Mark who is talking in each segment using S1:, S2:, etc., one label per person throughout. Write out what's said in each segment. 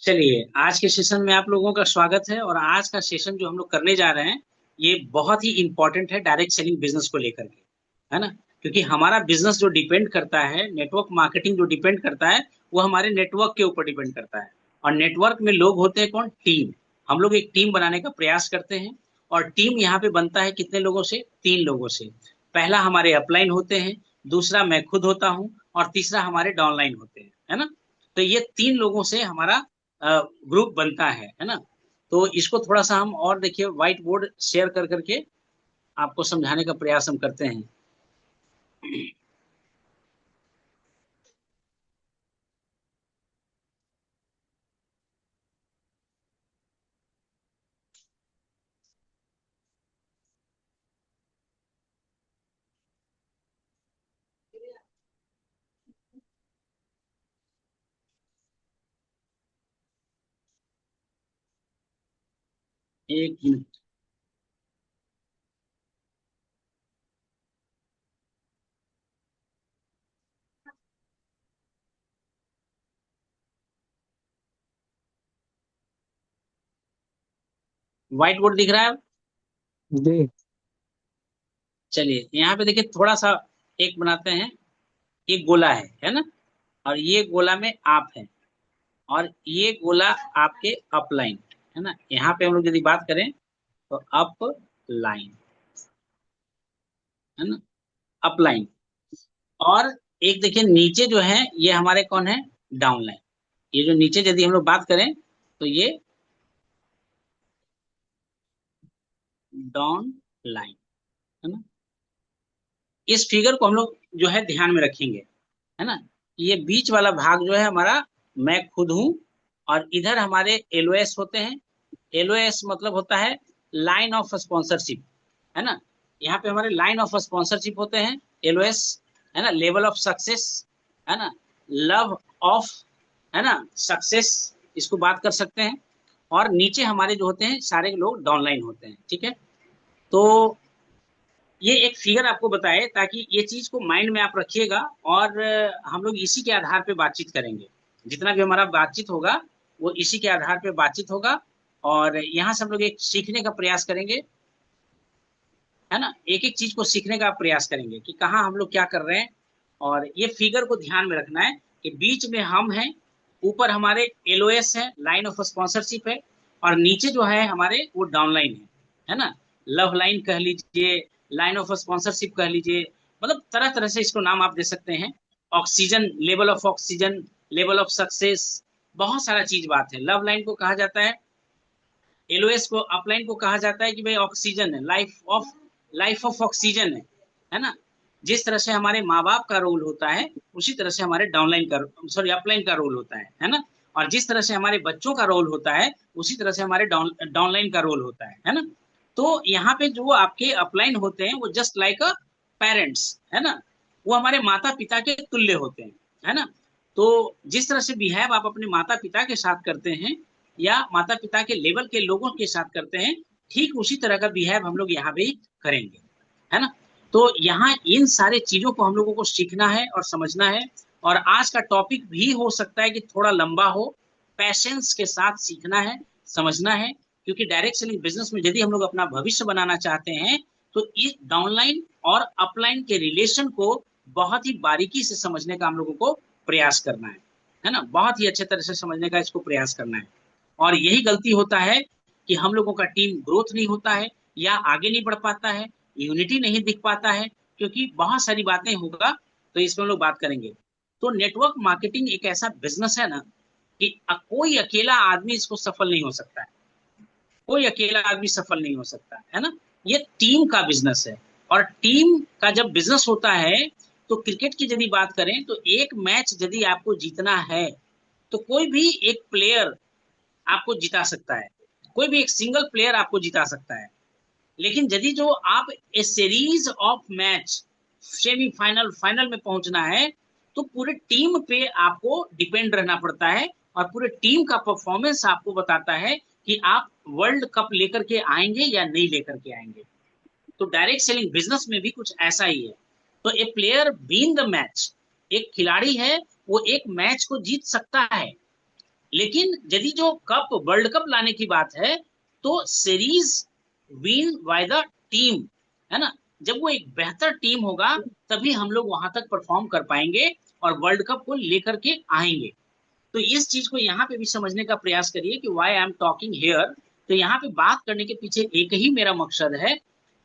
S1: चलिए, आज के सेशन में आप लोगों का स्वागत है। और आज का सेशन जो हम लोग करने जा रहे हैं, ये बहुत ही इंपॉर्टेंट है डायरेक्ट सेलिंग बिजनेस को लेकर के, है ना। क्योंकि हमारा बिजनेस जो डिपेंड करता है, नेटवर्क मार्केटिंग जो डिपेंड करता है, वो हमारे नेटवर्क के ऊपर डिपेंड करता है। और नेटवर्क में लोग होते हैं कौन? टीम। हम लोग एक टीम बनाने का प्रयास करते हैं। और टीम यहाँ पे बनता है कितने लोगों से? 3 लोगों से। पहला हमारे अपलाइन होते हैं, दूसरा मैं खुद होता हूँ, और तीसरा हमारे डाउनलाइन होते हैं, है ना। तो ये 3 लोगों से हमारा ग्रुप बनता है ना। तो इसको थोड़ा सा हम और देखिए, व्हाइट बोर्ड शेयर कर करके आपको समझाने का प्रयास हम करते हैं। एक मिनट। व्हाइट बोर्ड दिख रहा है?
S2: जी।
S1: चलिए, यहाँ पे देखिए थोड़ा सा एक बनाते हैं। एक गोला है ना। और ये गोला में आप है, और ये गोला आपके अपलाइन, है ना। यहाँ पे हम लोग यदि बात करें तो अप लाइन, है ना, अपलाइन। और एक देखिए नीचे जो है, ये हमारे कौन है? डाउनलाइन। ये जो नीचे यदि हम लोग बात करें तो ये डाउन लाइन, है ना। इस फिगर को हम लोग जो है ध्यान में रखेंगे, है ना। ये बीच वाला भाग जो है हमारा, मैं खुद हूं। और इधर हमारे एलओएस होते हैं। एलओएस मतलब होता है लाइन ऑफ स्पॉन्सरशिप, है ना। यहाँ पे हमारे लाइन ऑफ स्पॉन्सरशिप होते हैं, एलओएस, है ना। लेवल ऑफ सक्सेस, है ना। लव ऑफ, है ना, सक्सेस, इसको बात कर सकते हैं। और नीचे हमारे जो होते हैं सारे लोग डाउनलाइन होते हैं, ठीक है। तो ये एक फिगर आपको बताए ताकि ये चीज को माइंड में आप रखिएगा। और हम लोग इसी के आधार पे बातचीत करेंगे। जितना भी हमारा बातचीत होगा, वो इसी के आधार पे बातचीत होगा। और यहाँ से हम लोग एक सीखने का प्रयास करेंगे, है ना। एक एक चीज को सीखने का प्रयास करेंगे कि कहाँ हम लोग क्या कर रहे हैं। और ये फिगर को ध्यान में रखना है कि बीच में हम हैं, ऊपर हमारे एलओएस है, लाइन ऑफ स्पॉन्सरशिप है, और नीचे जो है हमारे वो डाउनलाइन है ना। लव लाइन कह लीजिए, लाइन ऑफ स्पॉन्सरशिप कह लीजिए, मतलब तरह तरह से इसको नाम आप दे सकते हैं। Oxygen, level of oxygen, level of success, बहुत सारा चीज बात है। लव लाइन को कहा जाता है, एलओएस को, अपलाइन को कहा जाता है कि भाई ऑक्सीजन है, लाइफ ऑफ ऑक्सीजन है ना। जिस तरह से हमारे माँ बाप का रोल होता है, उसी तरह से हमारे डाउनलाइन का, सॉरी, अपलाइन का रोल होता है ना। और जिस तरह से हमारे बच्चों का रोल होता है, उसी तरह से हमारे डाउनलाइन का रोल होता है ना। तो यहाँ पे जो आपके अपलाइन होते हैं, वो जस्ट लाइक अ पेरेंट्स, है ना। वो हमारे माता पिता के तुल्य होते हैं, है ना। तो जिस तरह से बिहेव आप अपने माता पिता के साथ करते हैं, या माता पिता के लेवल के लोगों के साथ करते हैं, ठीक उसी तरह का बिहेव हम लोग यहाँ भी करेंगे, है ना। तो यहाँ इन सारे चीजों को हम लोगों को सीखना है और समझना है। और आज का टॉपिक भी हो सकता है कि थोड़ा लंबा हो। पैशंस के साथ सीखना है, समझना है। क्योंकि डायरेक्ट सेलिंग बिजनेस में यदि हम लोग अपना भविष्य बनाना चाहते हैं, तो इस डाउनलाइन और अपलाइन के रिलेशन को बहुत ही बारीकी से समझने का हम लोगों को प्रयास करना है ना। बहुत ही अच्छे तरह से समझने का इसको प्रयास करना है। और यही गलती होता है कि हम लोगों का टीम ग्रोथ नहीं होता है, या आगे नहीं बढ़ पाता है, यूनिटी नहीं दिख पाता है। क्योंकि बहुत सारी बातें होगा, तो इसमें हम लोग बात करेंगे। तो नेटवर्क मार्केटिंग एक ऐसा बिजनेस है ना, कि कोई अकेला आदमी इसको सफल नहीं हो सकता है। कोई अकेला आदमी सफल नहीं हो सकता है ना। ये टीम का बिजनेस है। और टीम का जब बिजनेस होता है, तो क्रिकेट की यदि बात करें तो एक मैच यदि आपको जीतना है, तो कोई भी एक प्लेयर आपको जिता सकता है। कोई भी एक सिंगल प्लेयर आपको जिता सकता है। लेकिन यदि जो आप a series of match, semifinal, final में पहुंचना है, तो पूरे टीम पे आपको डिपेंड रहना पड़ता है। और पूरे टीम का परफॉर्मेंस आपको बताता है कि आप वर्ल्ड कप लेकर के आएंगे या नहीं लेकर के आएंगे। तो डायरेक्ट सेलिंग बिजनेस में भी कुछ ऐसा ही है। तो ए प्लेयर बीन द मैच, एक खिलाड़ी है, वो एक मैच को जीत सकता है। लेकिन यदि जो कप वर्ल्ड कप लाने की बात है तो series win by the team, है ना। जब वो एक बेहतर टीम होगा तभी हम लोग वहां तक परफॉर्म कर पाएंगे और वर्ल्ड कप को लेकर के आएंगे। तो इस चीज को यहाँ पे भी समझने का प्रयास करिए कि why I am talking here. तो यहाँ पे बात करने के पीछे एक ही मेरा मकसद है,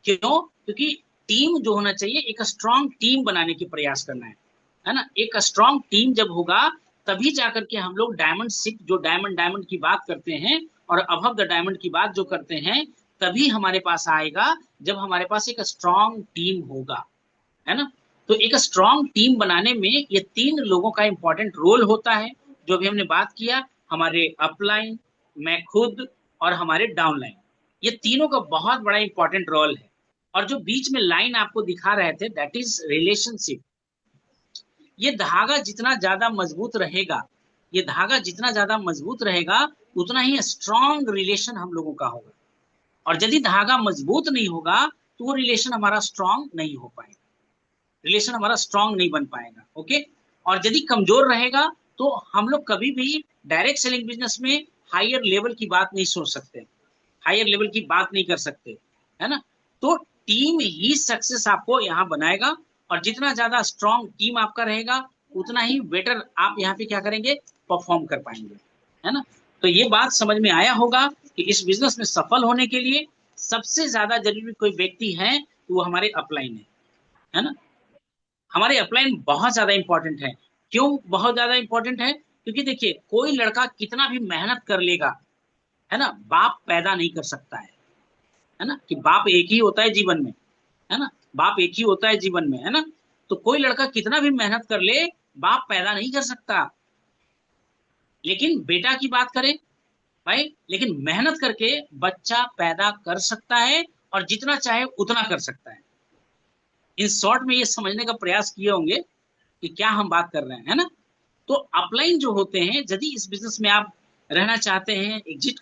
S1: क्यों? क्योंकि टीम जो होना चाहिए, एक स्ट्रांग टीम बनाने की प्रयास करना है ना। एक स्ट्रांग टीम जब होगा तभी जाकर के हम लोग डायमंड सिप, जो डायमंड डायमंड की बात करते हैं और अबव द डायमंड की बात जो करते हैं, तभी हमारे पास आएगा जब हमारे पास एक स्ट्रांग टीम होगा, है ना। तो एक स्ट्रांग टीम बनाने में ये तीन लोगों का इंपॉर्टेंट रोल होता है, जो भी हमने बात किया, हमारे अपलाइन, मैं खुद और हमारे डाउनलाइन। ये तीनों का बहुत बड़ा इंपॉर्टेंट रोल है। और जो बीच में लाइन आपको दिखा रहे थे, दैट इज रिलेशनशिप। ये धागा जितना ज्यादा मजबूत रहेगा, ये धागा जितना ज्यादा मजबूत रहेगा, उतना ही स्ट्रांग रिलेशन हम लोगों का होगा। और यदि धागा मजबूत नहीं होगा तो वो रिलेशन हमारा स्ट्रांग नहीं हो पाएगा, रिलेशन हमारा स्ट्रांग नहीं बन पाएगा। ओके। और यदि कमजोर रहेगा तो हम लोग कभी भी डायरेक्ट सेलिंग बिजनेस में हायर लेवल की बात नहीं सोच सकते, हायर लेवल की बात नहीं कर सकते, है ना। तो टीम ही सक्सेस आपको यहाँ बनाएगा, और जितना ज्यादा स्ट्रांग टीम आपका रहेगा उतना ही बेटर आप यहाँ पे क्या करेंगे, परफॉर्म कर पाएंगे, है ना। तो ये बात समझ में आया होगा कि इस बिजनेस में सफल होने के लिए सबसे ज्यादा जरूरी कोई व्यक्ति है तो वो हमारे अपलाइन है ना। हमारे अपलाइन बहुत ज्यादा इंपॉर्टेंट है। क्यों बहुत ज्यादा इंपॉर्टेंट है? क्योंकि देखिए, कोई लड़का कितना भी मेहनत कर लेगा, है ना, बाप पैदा नहीं कर सकता है ना, कि बाप एक ही होता है जीवन में, है ना, बाप एक ही होता है जीवन में, है ना। तो कोई लड़का कितना भी मेहनत कर ले, बाप पैदा नहीं कर सकता। लेकिन बेटा की बात करें भाई, लेकिन मेहनत करके बच्चा पैदा कर सकता है, और जितना चाहे उतना कर सकता है। इन शॉर्ट में ये समझने का प्रयास किए होंगे कि क्या हम बात कर रहे हैं, है ना। तो अपलाइन जो होते हैं, यदि इस बिजनेस में आप रहना चाहते हैं, एग्जिस्ट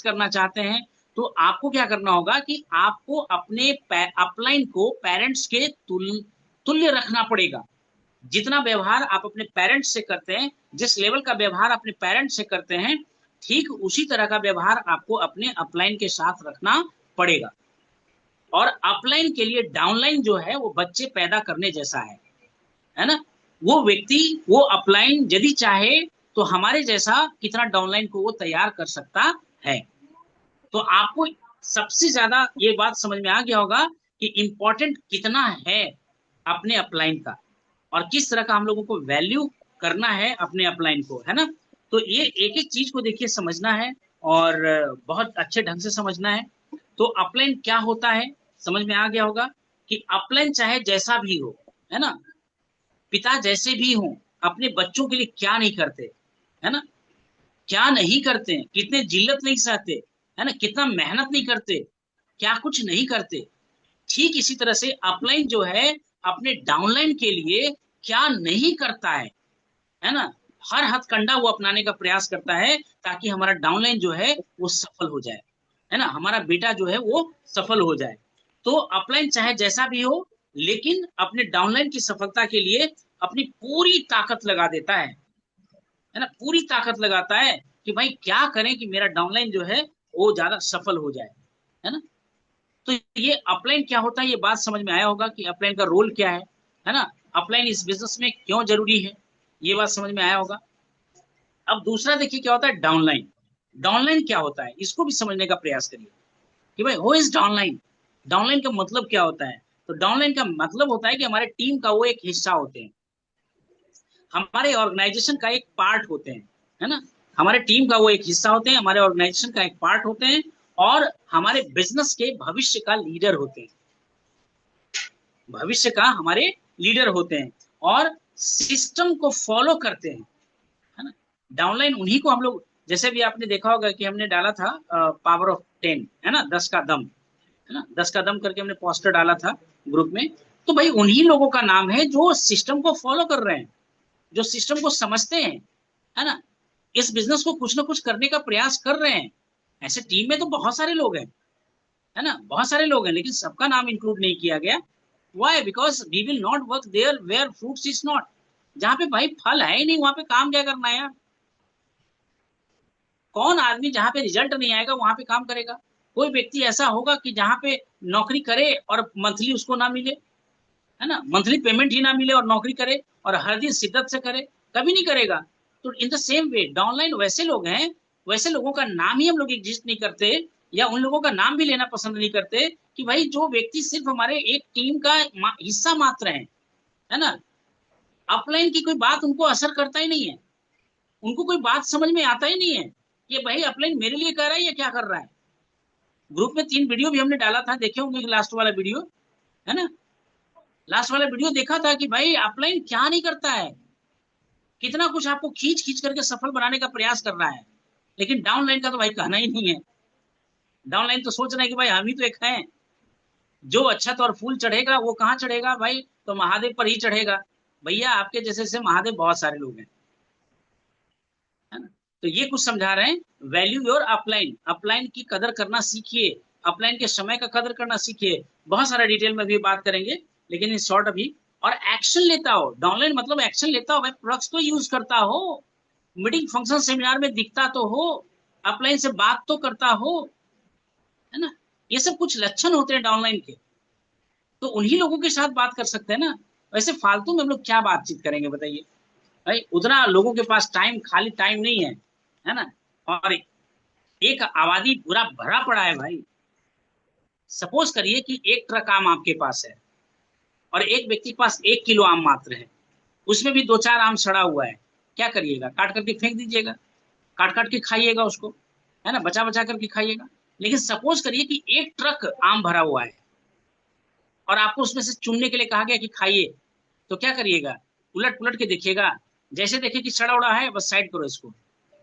S1: करना चाहते हैं, तो आपको क्या करना होगा कि आपको अपने अपलाइन को पेरेंट्स के तुल्य रखना पड़ेगा। जितना व्यवहार आप अपने पेरेंट्स से करते हैं, जिस लेवल का व्यवहार अपने पेरेंट्स से करते हैं, ठीक उसी तरह का व्यवहार आपको अपने अपलाइन के साथ रखना पड़ेगा। और अपलाइन के लिए डाउनलाइन जो है वो बच्चे पैदा करने जैसा है ना। वो व्यक्ति, वो अपलाइन यदि चाहे तो हमारे जैसा कितना डाउनलाइन को वो तैयार कर सकता है। तो आपको सबसे ज्यादा ये बात समझ में आ गया होगा कि इंपॉर्टेंट कितना है अपने अपलाइन का, और किस तरह का हम लोगों को वैल्यू करना है अपने अपलाइन को, है ना। तो ये एक एक चीज को देखिए समझना है, और बहुत अच्छे ढंग से समझना है। तो अपलाइन क्या होता है समझ में आ गया होगा कि अपलाइन चाहे जैसा भी हो, है ना, पिता जैसे भी हों, अपने बच्चों के लिए क्या नहीं करते, है ना, क्या नहीं करते हैं, कितने जिल्लत नहीं सहते, है ना, कितना मेहनत नहीं करते, क्या कुछ नहीं करते। ठीक इसी तरह से अपलाइन जो है अपने डाउनलाइन के लिए क्या नहीं करता है ना। हर हथकंडा वो अपनाने का प्रयास करता है ताकि हमारा डाउनलाइन जो है वो सफल हो जाए, है ना, हमारा बेटा जो है वो सफल हो जाए। तो अपलाइन चाहे जैसा भी हो, लेकिन अपने डाउनलाइन की सफलता के लिए अपनी पूरी ताकत लगा देता है ना, पूरी ताकत लगाता है कि भाई क्या करें कि मेरा डाउनलाइन जो है वो ज्यादा सफल हो जाए, है ना। तो ये अपलाइन क्या होता है, ये बात समझ में आया होगा कि अपलाइन का रोल क्या है ना, अपलाइन इस बिजनेस में क्यों जरूरी है, ये बात समझ में आया होगा। अब दूसरा देखिए क्या होता है डाउनलाइन। डाउनलाइन क्या होता है इसको भी समझने का प्रयास करिए कि भाई हु इज डाउनलाइन, डाउनलाइन का मतलब क्या होता है। तो डाउनलाइन का मतलब होता है कि हमारे टीम का वो एक हिस्सा होते हैं, हमारे ऑर्गेनाइजेशन का एक पार्ट होते हैं, है ना, हमारे टीम का वो एक हिस्सा होते हैं, हमारे ऑर्गेनाइजेशन का एक पार्ट होते हैं, और हमारे बिजनेस के भविष्य का लीडर होते हैं, भविष्य का हमारे लीडर होते हैं, और सिस्टम को फॉलो करते हैं, है ना। डाउनलाइन उन्हीं को हम लोग, जैसे भी आपने देखा होगा कि हमने डाला था पावर ऑफ 10, है ना, 10 का दम, है ना, 10 का दम करके हमने पोस्टर डाला था ग्रुप में। तो भाई उन्हीं लोगों का नाम है जो सिस्टम को फॉलो कर रहे हैं, जो सिस्टम को समझते हैं, है ना, इस बिजनेस को कुछ ना कुछ करने का प्रयास कर रहे हैं। ऐसे टीम में तो बहुत सारे लोग हैं, है ना, बहुत सारे लोग हैं, लेकिन सबका नाम इंक्लूड नहीं किया गया। Why? Because we will not work there where fruits is not. जहां पे भाई फल है ही नहीं वहां पे काम क्या करना है यार, कौन आदमी जहाँ पे रिजल्ट नहीं आएगा वहां पे काम करेगा? कोई व्यक्ति ऐसा होगा कि जहाँ पे नौकरी करे और मंथली उसको ना मिले, है ना, मंथली पेमेंट ही ना मिले और नौकरी करे और हर दिन शिद्दत से करे? कभी नहीं करेगा। तो in the same way downline वैसे लोग हैं, वैसे लोगों का नाम ही हम लोग एग्जिस्ट नहीं करते, या उन लोगों का नाम भी लेना पसंद नहीं करते कि भाई जो व्यक्ति सिर्फ हमारे एक टीम का हिस्सा मात्र है ना। अपलाइन की कोई बात उनको असर करता ही नहीं है, उनको कोई बात समझ में आता ही नहीं है कि भाई अपलाइन मेरे लिए कर रहा है या क्या कर रहा है। ग्रुप में 3 वीडियो भी हमने डाला था, देखे होंगे लास्ट वाला वीडियो, है ना। लास्ट वाला वीडियो देखा था कि भाई अपलाइन क्या नहीं करता है, कितना कुछ आपको खींच खींच करके सफल बनाने का प्रयास कर रहा है। लेकिन डाउनलाइन का तो भाई कहना ही नहीं है। डाउनलाइन तो सोच रहे हैं कि भाई हम ही तो एक हैं, जो अक्षत और फूल चढ़ेगा वो कहाँ चढ़ेगा भाई, तो महादेव पर ही चढ़ेगा। भैया आपके जैसे से महादेव बहुत सारे लोग हैं, है ना। तो ये कुछ समझा रहे हैं, वैल्यू योर अपलाइन, अपलाइन की कदर करना सीखिए, अपलाइन के समय का कदर करना सीखिए। बहुत सारा डिटेल में भी बात करेंगे, लेकिन इन शॉर्ट अभी। और एक्शन लेता हो, डाउनलाइन मतलब एक्शन लेता हो भाई, प्रोडक्ट्स तो यूज करता हो, मीटिंग फंक्शन सेमिनार में दिखता तो हो, अपलाइन से बात तो करता हो, है ना। ये सब कुछ लक्षण होते हैं डाउनलाइन के, तो उन्हीं लोगों के साथ बात कर सकते हैं ना। वैसे फालतू में हम लोग क्या बातचीत करेंगे बताइए भाई, उतना लोगों के पास टाइम, खाली टाइम नहीं है ना। और एक आबादी पूरा भरा पड़ा है भाई। सपोज करिए कि 1 ट्रक आम आपके पास है और एक व्यक्ति के पास 1 किलो आम मात्र है, उसमें भी 2-4 आम सड़ा हुआ है, क्या करिएगा? काट करके फेंक दीजिएगा, काट काट के खाइएगा उसको, है ना, बचा बचा करके खाइएगा। लेकिन सपोज करिए कि 1 ट्रक आम भरा हुआ है और आपको उसमें से चुनने के लिए कहा गया कि खाइए, तो क्या करिएगा? उलट पुलट के देखिएगा, जैसे देखे कि सड़ा उड़ा है बस साइड करो इसको,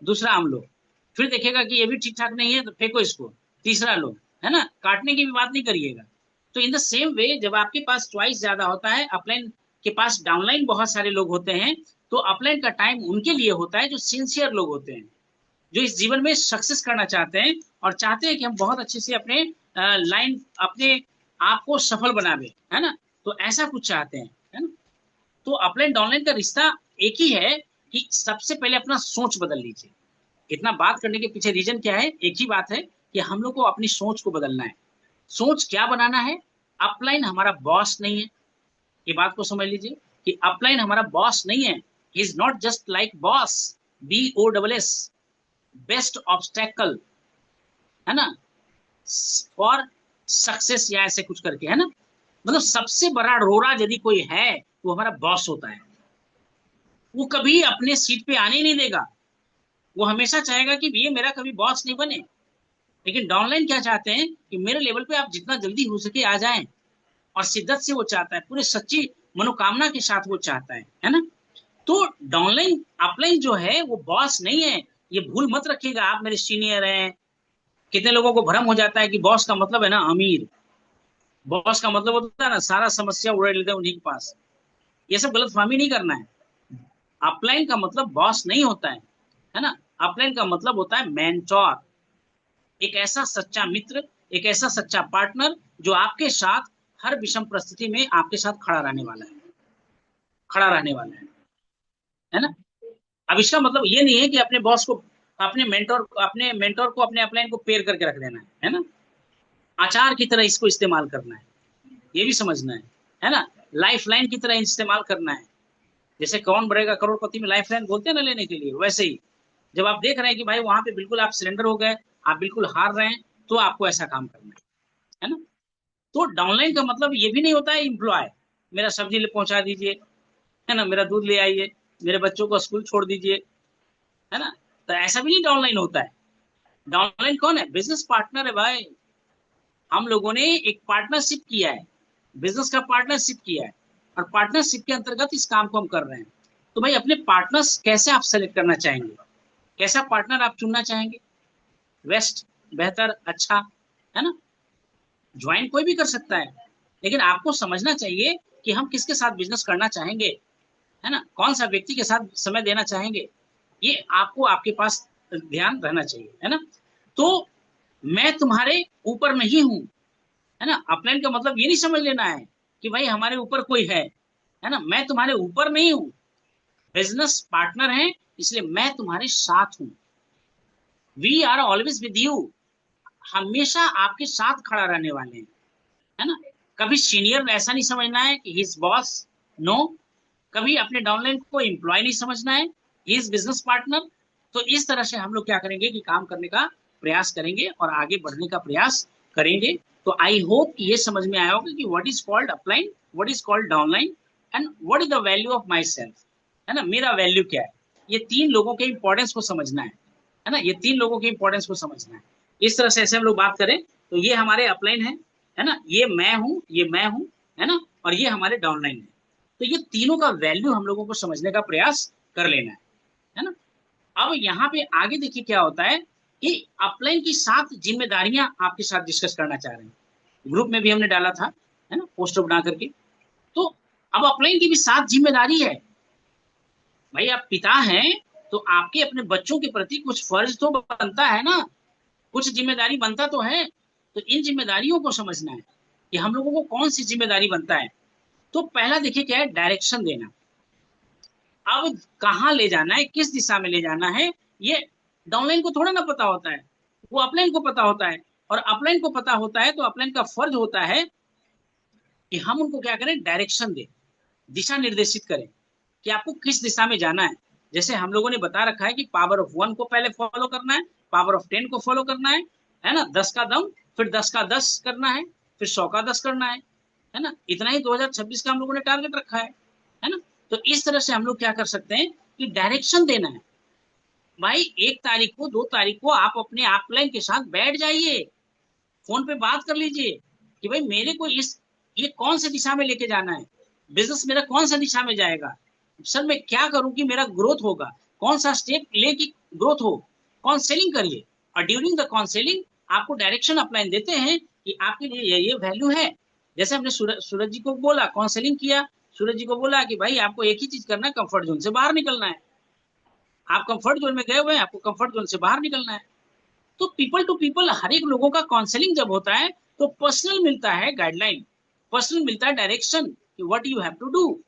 S1: दूसरा आम लो। फिर देखेगा कि ये भी ठीक ठाक नहीं है तो फेंको इसको, तीसरा लो, है ना। काटने की भी बात नहीं करिएगा। तो इन द सेम वे जब आपके पास चॉइस ज्यादा होता है, अपलाइन के पास डाउनलाइन बहुत सारे लोग होते हैं, तो अपलाइन का टाइम उनके लिए होता है जो सिंसियर लोग होते हैं, जो इस जीवन में सक्सेस करना चाहते हैं और चाहते हैं कि हम बहुत अच्छे से अपने लाइन, अपने आप को सफल बनावे, है ना। तो ऐसा कुछ चाहते हैं, है ना। तो अपलाइन डाउनलाइन का रिश्ता एक ही है कि सबसे पहले अपना सोच बदल लीजिए। इतना बात करने के पीछे रीजन क्या है? एक ही बात है कि हम लोग को अपनी सोच को बदलना है। सोच क्या बनाना है? अपलाइन हमारा बॉस नहीं है, ये बात को समझ लीजिए कि अपलाइन हमारा बॉस नहीं है। Is not just like boss, BOSS, best obstacle, है ना, फॉर सक्सेस, या ऐसे कुछ करके, है ना। मतलब सबसे बड़ा रोड़ा यदि कोई है वो हमारा बॉस होता है। वो कभी अपने सीट पे आने ही नहीं देगा, वो हमेशा चाहेगा कि ये मेरा कभी बॉस नहीं बने। लेकिन डाउनलाइन क्या चाहते हैं कि मेरे लेवल पे आप जितना जल्दी हो सके आ जाएं, और शिद्दत से वो चाहता है, पूरे सच्ची मनोकामना के साथ वो चाहता है ना। तो डाउनलाइन, अपलाइन जो है वो बॉस नहीं है, ये भूल मत रखिएगा। आप मेरे सीनियर हैं, कितने लोगों को भ्रम हो जाता है कि बॉस का मतलब है ना अमीर, बॉस का मतलब होता है ना सारा समस्या उड़ा लेते हैं उन्हीं के पास। ये सब गलतफहमी नहीं करना है। अपलाइन का मतलब बॉस नहीं होता है ना। अपलाइन का मतलब होता है मेंटोर, एक ऐसा सच्चा मित्र, एक ऐसा सच्चा पार्टनर जो आपके साथ हर विषम परिस्थिति में आपके साथ खड़ा रहने वाला है, खड़ा रहने वाला है ना। अब इसका मतलब ये नहीं है कि अपने बॉस को, अपने मेंटोर को, अपने अपलाइन को पेड़ करके रख देना है ना। आचार की तरह इसको इस्तेमाल करना है, ये भी समझना है ना। लाइफ लाइन की तरह इस्तेमाल करना है। जैसे कौन बनेगा करोड़पति में लाइफ लाइन बोलते हैं ना लेने के लिए, वैसे ही जब आप देख रहे हैं कि भाई वहां पे बिल्कुल आप सरेंडर हो गए, आप बिल्कुल हार रहे हैं, तो आपको ऐसा काम करना है ना। तो डाउनलाइन का मतलब ये भी नहीं होता है इम्प्लॉय, मेरा सब्जी ले पहुंचा दीजिए, है ना, मेरा दूध ले आइए, मेरे बच्चों को स्कूल छोड़ दीजिए, है ना। तो ऐसा भी नहीं डाउनलाइन होता है। डाउनलाइन कौन है? बिजनेस पार्टनर है भाई। हम लोगों ने एक पार्टनरशिप किया है, बिजनेस का पार्टनरशिप किया है, और पार्टनरशिप के अंतर्गत इस काम को हम कर रहे हैं। तो भाई अपने पार्टनर्स कैसे आप सेलेक्ट करना चाहेंगे, कैसा पार्टनर आप चुनना चाहेंगे? बेस्ट, बेहतर, अच्छा, है ना। ज्वाइन कोई भी कर सकता है, लेकिन आपको समझना चाहिए कि हम किसके साथ बिजनेस करना चाहेंगे, है ना, कौन सा व्यक्ति के साथ समय देना चाहेंगे, ये आपको आपके पास ध्यान रहना चाहिए, है ना। तो मैं तुम्हारे ऊपर नहीं हूं, है ना। अपलाइन का मतलब ये नहीं समझ लेना है कि भाई हमारे ऊपर कोई है ना। मैं तुम्हारे ऊपर नहीं हूं, बिजनेस पार्टनर है, इसलिए मैं तुम्हारे साथ हूं, we are always with you, हमेशा आपके साथ खड़ा रहने वाले हैं, है ना। कभी सीनियर ऐसा नहीं समझना है कि हिज बॉस, नो। कभी अपने डाउनलाइन को एम्प्लॉय नहीं समझना है, ही इज बिजनेस पार्टनर। तो इस तरह से हम लोग क्या करेंगे कि काम करने का प्रयास करेंगे और आगे बढ़ने का प्रयास करेंगे। तो आई होप कि ये समझ में आया होगा कि what is called upline, what is called downline, and what is the value of my self, है ना, मेरा वैल्यू क्या है। ये तीन लोगों के इंपॉर्टेंस को समझना है ना, ये तीन लोगों के इंपॉर्टेंस को समझना है। इस तरह से ऐसे हम लोग बात करें तो ये हमारे अपलाइन है ना, ये मैं हूं, ये मैं हूं, है ना, और ये हमारे डाउनलाइन है। तो ये तीनों का वैल्यू हम लोगों को समझने का प्रयास कर लेना है ना। अब यहाँ पे आगे देखिए क्या होता है कि अपलाइन की 7 जिम्मेदारियां आपके साथ डिस्कस करना चाह रहे हैं। ग्रुप में भी हमने डाला था, है ना, पोस्टर बना करके। तो अब अपलाइन की भी 7 जिम्मेदारी है। भाई आप पिता हैं तो आपके अपने बच्चों के प्रति कुछ फर्ज तो बनता है ना, कुछ जिम्मेदारी बनता तो है। तो इन जिम्मेदारियों को समझना है कि हम लोगों को कौन सी जिम्मेदारी बनता है। तो पहला देखिए क्या है, डायरेक्शन देना। अब कहाँ ले जाना है, किस दिशा में ले जाना है, ये डाउनलाइन को थोड़ा ना पता होता है, वो अपलाइन को पता होता है। और अपलाइन को पता होता है तो अपलाइन का फर्ज होता है कि हम उनको क्या करें, डायरेक्शन दें, दिशा निर्देशित करें कि आपको किस दिशा में जाना है। जैसे हम लोगों ने बता रखा है कि पावर ऑफ 1 को पहले फॉलो करना है, पावर ऑफ 10 को फॉलो करना है ना, 10 का दम, फिर 10 का 10 करना है, फिर 100 का 10 करना है ना। इतना ही 2026 का हम लोगों ने टारगेट रखा है ना। तो इस तरह से हम लोग क्या कर सकते हैं कि डायरेक्शन देना है। भाई 1 तारीख को, 2 तारीख को आप अपने अपलाइन के साथ बैठ जाइए, फोन पे बात कर लीजिए कि भाई मेरे को इस, ये कौन सी दिशा में लेके जाना है, बिजनेस मेरा कौन सा दिशा में जाएगा, सर मैं क्या करूं कि मेरा ग्रोथ होगा, कौन सा स्टेप ले कि ग्रोथ हो। काउंसलिंग करिए और ड्यूरिंग द काउंसलिंग आपको डायरेक्शन अपलाइन देते हैं कि आपके लिए ये वैल्यू है। जैसे हमने सूरज जी को बोला, काउंसलिंग किया, सूरज जी को बोला कि भाई आपको एक ही चीज करना है, कंफर्ट जोन से बाहर निकलना है। आप कंफर्ट जोन में गए हुए हैं, आपको कंफर्ट जोन से बाहर निकलना है। तो पीपल टू पीपल हर एक लोगों का काउंसलिंग जब होता है तो पर्सनल मिलता है गाइडलाइन, पर्सनल मिलता है डायरेक्शन कि what you have to do,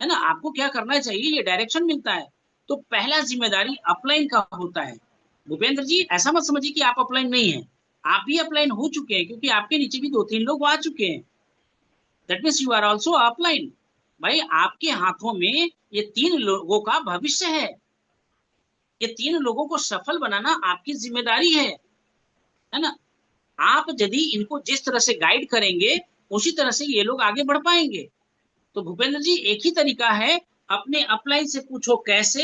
S1: है ना, आपको क्या करना चाहिए, ये डायरेक्शन मिलता है। तो पहला जिम्मेदारी अपलाइन का होता है। भूपेंद्र जी ऐसा मत समझिए कि आप अपलाइन नहीं है, आप भी अपलाइन हो चुके हैं, क्योंकि आपके नीचे भी 2-3 लोग आ चुके हैं। That means you are also upline. भाई आपके हाथों में ये 3 लोगों का भविष्य ये 3 लोगों को सफल बनाना आपकी जिम्मेदारी है ना। आप यदि इनको जिस तरह से गाइड करेंगे उसी तरह से ये लोग आगे बढ़ पाएंगे। तो भूपेंद्र जी एक ही तरीका है, अपने अपलाइन से पूछो कैसे,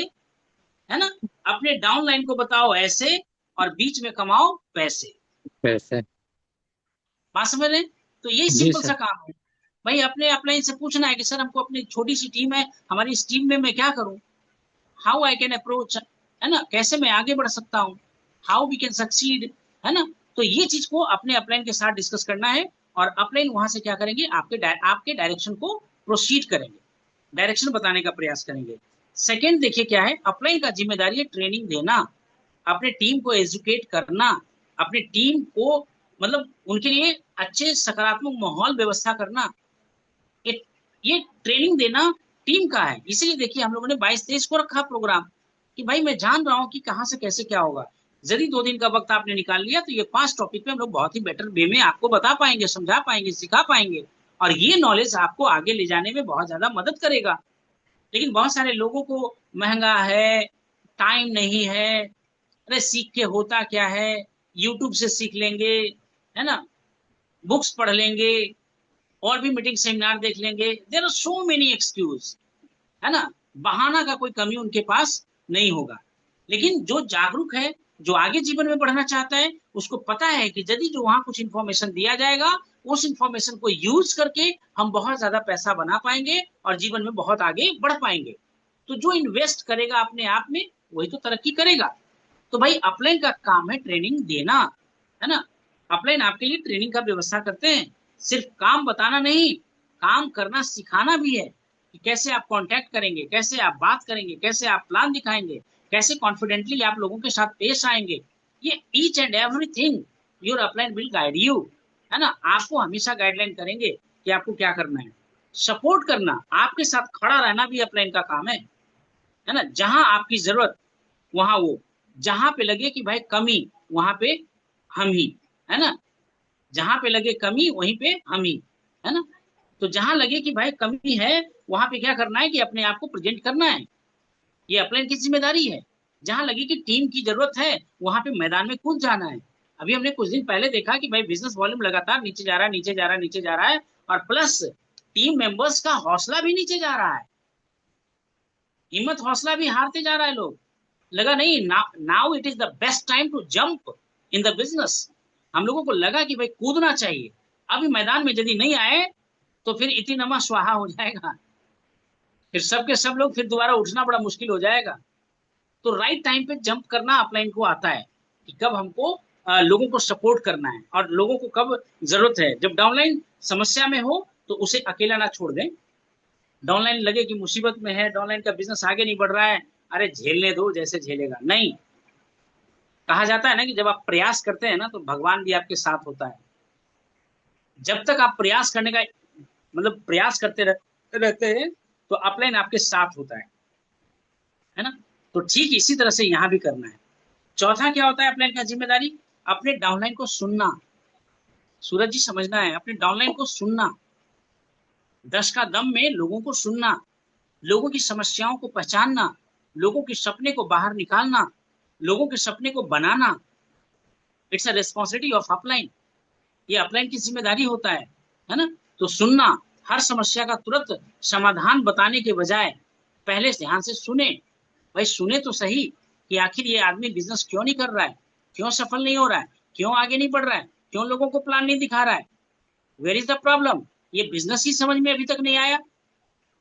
S1: है ना, अपने डाउनलाइन को बताओ ऐसे, और बीच में कमाओ पैसे।
S2: वैसे।
S1: बात समझ रहे हैं? तो यही
S2: जी
S1: सिंपल सा
S2: सर।
S1: काम है। भाई अपने अपलाइन से पूछना है कि सर हमको अपनी छोटी सी टीम है, हमारी इस टीम में मैं क्या करूं, हाउ आई कैन अप्रोच, है ना, कैसे मैं आगे बढ़ सकता हूँ, हाउ वी कैन सक्सीड, है ना। तो ये चीज को अपने अपलाइन के साथ डिस्कस करना है और अपलाइन वहां से क्या करेंगे, आपके डायरेक्शन को प्रोसीड करेंगे, डायरेक्शन बताने का प्रयास करेंगे। सेकेंड देखिए क्या है, अपलाइन का जिम्मेदारी है ट्रेनिंग देना, अपने टीम को एजुकेट करना, अपनी टीम को मतलब उनके लिए अच्छे सकारात्मक माहौल व्यवस्था करना। ये ये ट्रेनिंग देना टीम का है। इसीलिए देखिए हम लोगों ने 22-23 को रखा प्रोग्राम कि भाई मैं जान रहा हूँ कि कहाँ से कैसे क्या होगा। यदि 2 दिन का वक्त आपने निकाल लिया तो ये 5 टॉपिक पे हम लोग बहुत ही बेटर वे में आपको बता पाएंगे, समझा पाएंगे, सिखा पाएंगे, और ये नॉलेज आपको आगे ले जाने में बहुत ज्यादा मदद करेगा। लेकिन बहुत सारे लोगों को महंगा है, टाइम नहीं है, अरे सीख के होता क्या है, यूट्यूब से सीख लेंगे, है ना, बुक्स पढ़ लेंगे, और भी मीटिंग सेमिनार देख लेंगे, there are so many excuse, है ना, बहाना का कोई कमी उनके पास नहीं होगा। लेकिन जो जागरूक है, जो आगे जीवन में बढ़ना चाहता है, उसको पता है कि यदि जो वहां कुछ इंफॉर्मेशन दिया जाएगा, उस इंफॉर्मेशन को यूज करके हम बहुत ज्यादा पैसा बना पाएंगे और जीवन में बहुत आगे बढ़ पाएंगे। तो जो इन्वेस्ट करेगा अपने आप में वही तो तरक्की करेगा। तो भाई अपलाइन का काम है ट्रेनिंग देना, है ना। अपलाइन आपके लिए ट्रेनिंग का व्यवस्था करते हैं, सिर्फ काम बताना नहीं, काम करना सिखाना भी है कि कैसे आप कांटेक्ट करेंगे, कैसे आप बात करेंगे, कैसे आप प्लान दिखाएंगे, कैसे कॉन्फिडेंटली आप लोगों के साथ पेश आएंगे। ये each and everything your upline will guide you, है ना। आपको हमेशा गाइडलाइन करेंगे कि आपको क्या करना है। सपोर्ट करना, आपके साथ खड़ा रहना भी अपलाइन का काम है ना। जहां आपकी जरूरत वहां वो, जहां पे लगे कि भाई कमी, वहां पे हम ही, है ना, जहां पे लगे कमी वहीं पे हम ही, है ना। तो जहां लगे कि भाई कमी है, वहां पे क्या करना है कि अपने आप को प्रेजेंट करना है, ये अपलाइन की जिम्मेदारी है। जहां लगे कि टीम की जरूरत है, वहां पे मैदान में कूद जाना है। अभी हमने कुछ दिन पहले देखा कि भाई बिजनेस वॉल्यूम लगातार नीचे जा रहा है, नीचे जा रहा है, नीचे जा रहा है, और प्लस टीम मेंबर्स का हौसला भी नीचे जा रहा है, हिम्मत हौसला भी हारते जा रहा है लोग। लगा नहीं, now it is the best time to jump in the business. हम लोगों को लगा कि भाई कूदना चाहिए। अभी मैदान में यदि नहीं आए तो फिर इति नमा स्वाहा हो जाएगा, फिर सब के सब लोग फिर दोबारा उठना बड़ा मुश्किल हो जाएगा। तो राइट टाइम पे जंप करना अपलाइन को आता है कि कब हमको लोगों को सपोर्ट करना है, और लोगों को कब जरूरत है। जब डाउनलाइन समस्या में हो तो उसे अकेला ना छोड़ दें। डाउनलाइन लगे कि मुसीबत में है, डाउनलाइन का बिजनेस आगे नहीं बढ़ रहा है, अरे झेलने दो, जैसे झेलेगा। नहीं, कहा जाता है ना कि जब आप प्रयास करते हैं ना तो भगवान भी आपके साथ होता है। जब तक आप प्रयास करने का मतलब प्रयास करते रहते हैं तो अपलाइन आपके साथ होता है ना। तो ठीक इसी तरह से यहां भी करना है। चौथा क्या होता है अपलाइन का जिम्मेदारी? अपने डाउनलाइन को सुनना। सूरज जी समझना है, अपने डाउनलाइन को सुनना, दस का दम में लोगों को सुनना, लोगों की समस्याओं को पहचानना, लोगों के सपने को बाहर निकालना, लोगों के सपने को बनाना। It's a responsibility of upline, ये अपलाइन की जिम्मेदारी होता है ना। तो सुनना, हर समस्या का तुरंत समाधान बताने के बजाय पहले ध्यान से सुने। भाई सुने तो सही कि आखिर ये आदमी बिजनेस क्यों नहीं कर रहा है, क्यों सफल नहीं हो रहा है, क्यों आगे नहीं बढ़ रहा है, क्यों लोगों को प्लान नहीं दिखा रहा है, वेयर इज द प्रॉब्लम। ये बिजनेस ही समझ में अभी तक नहीं आया,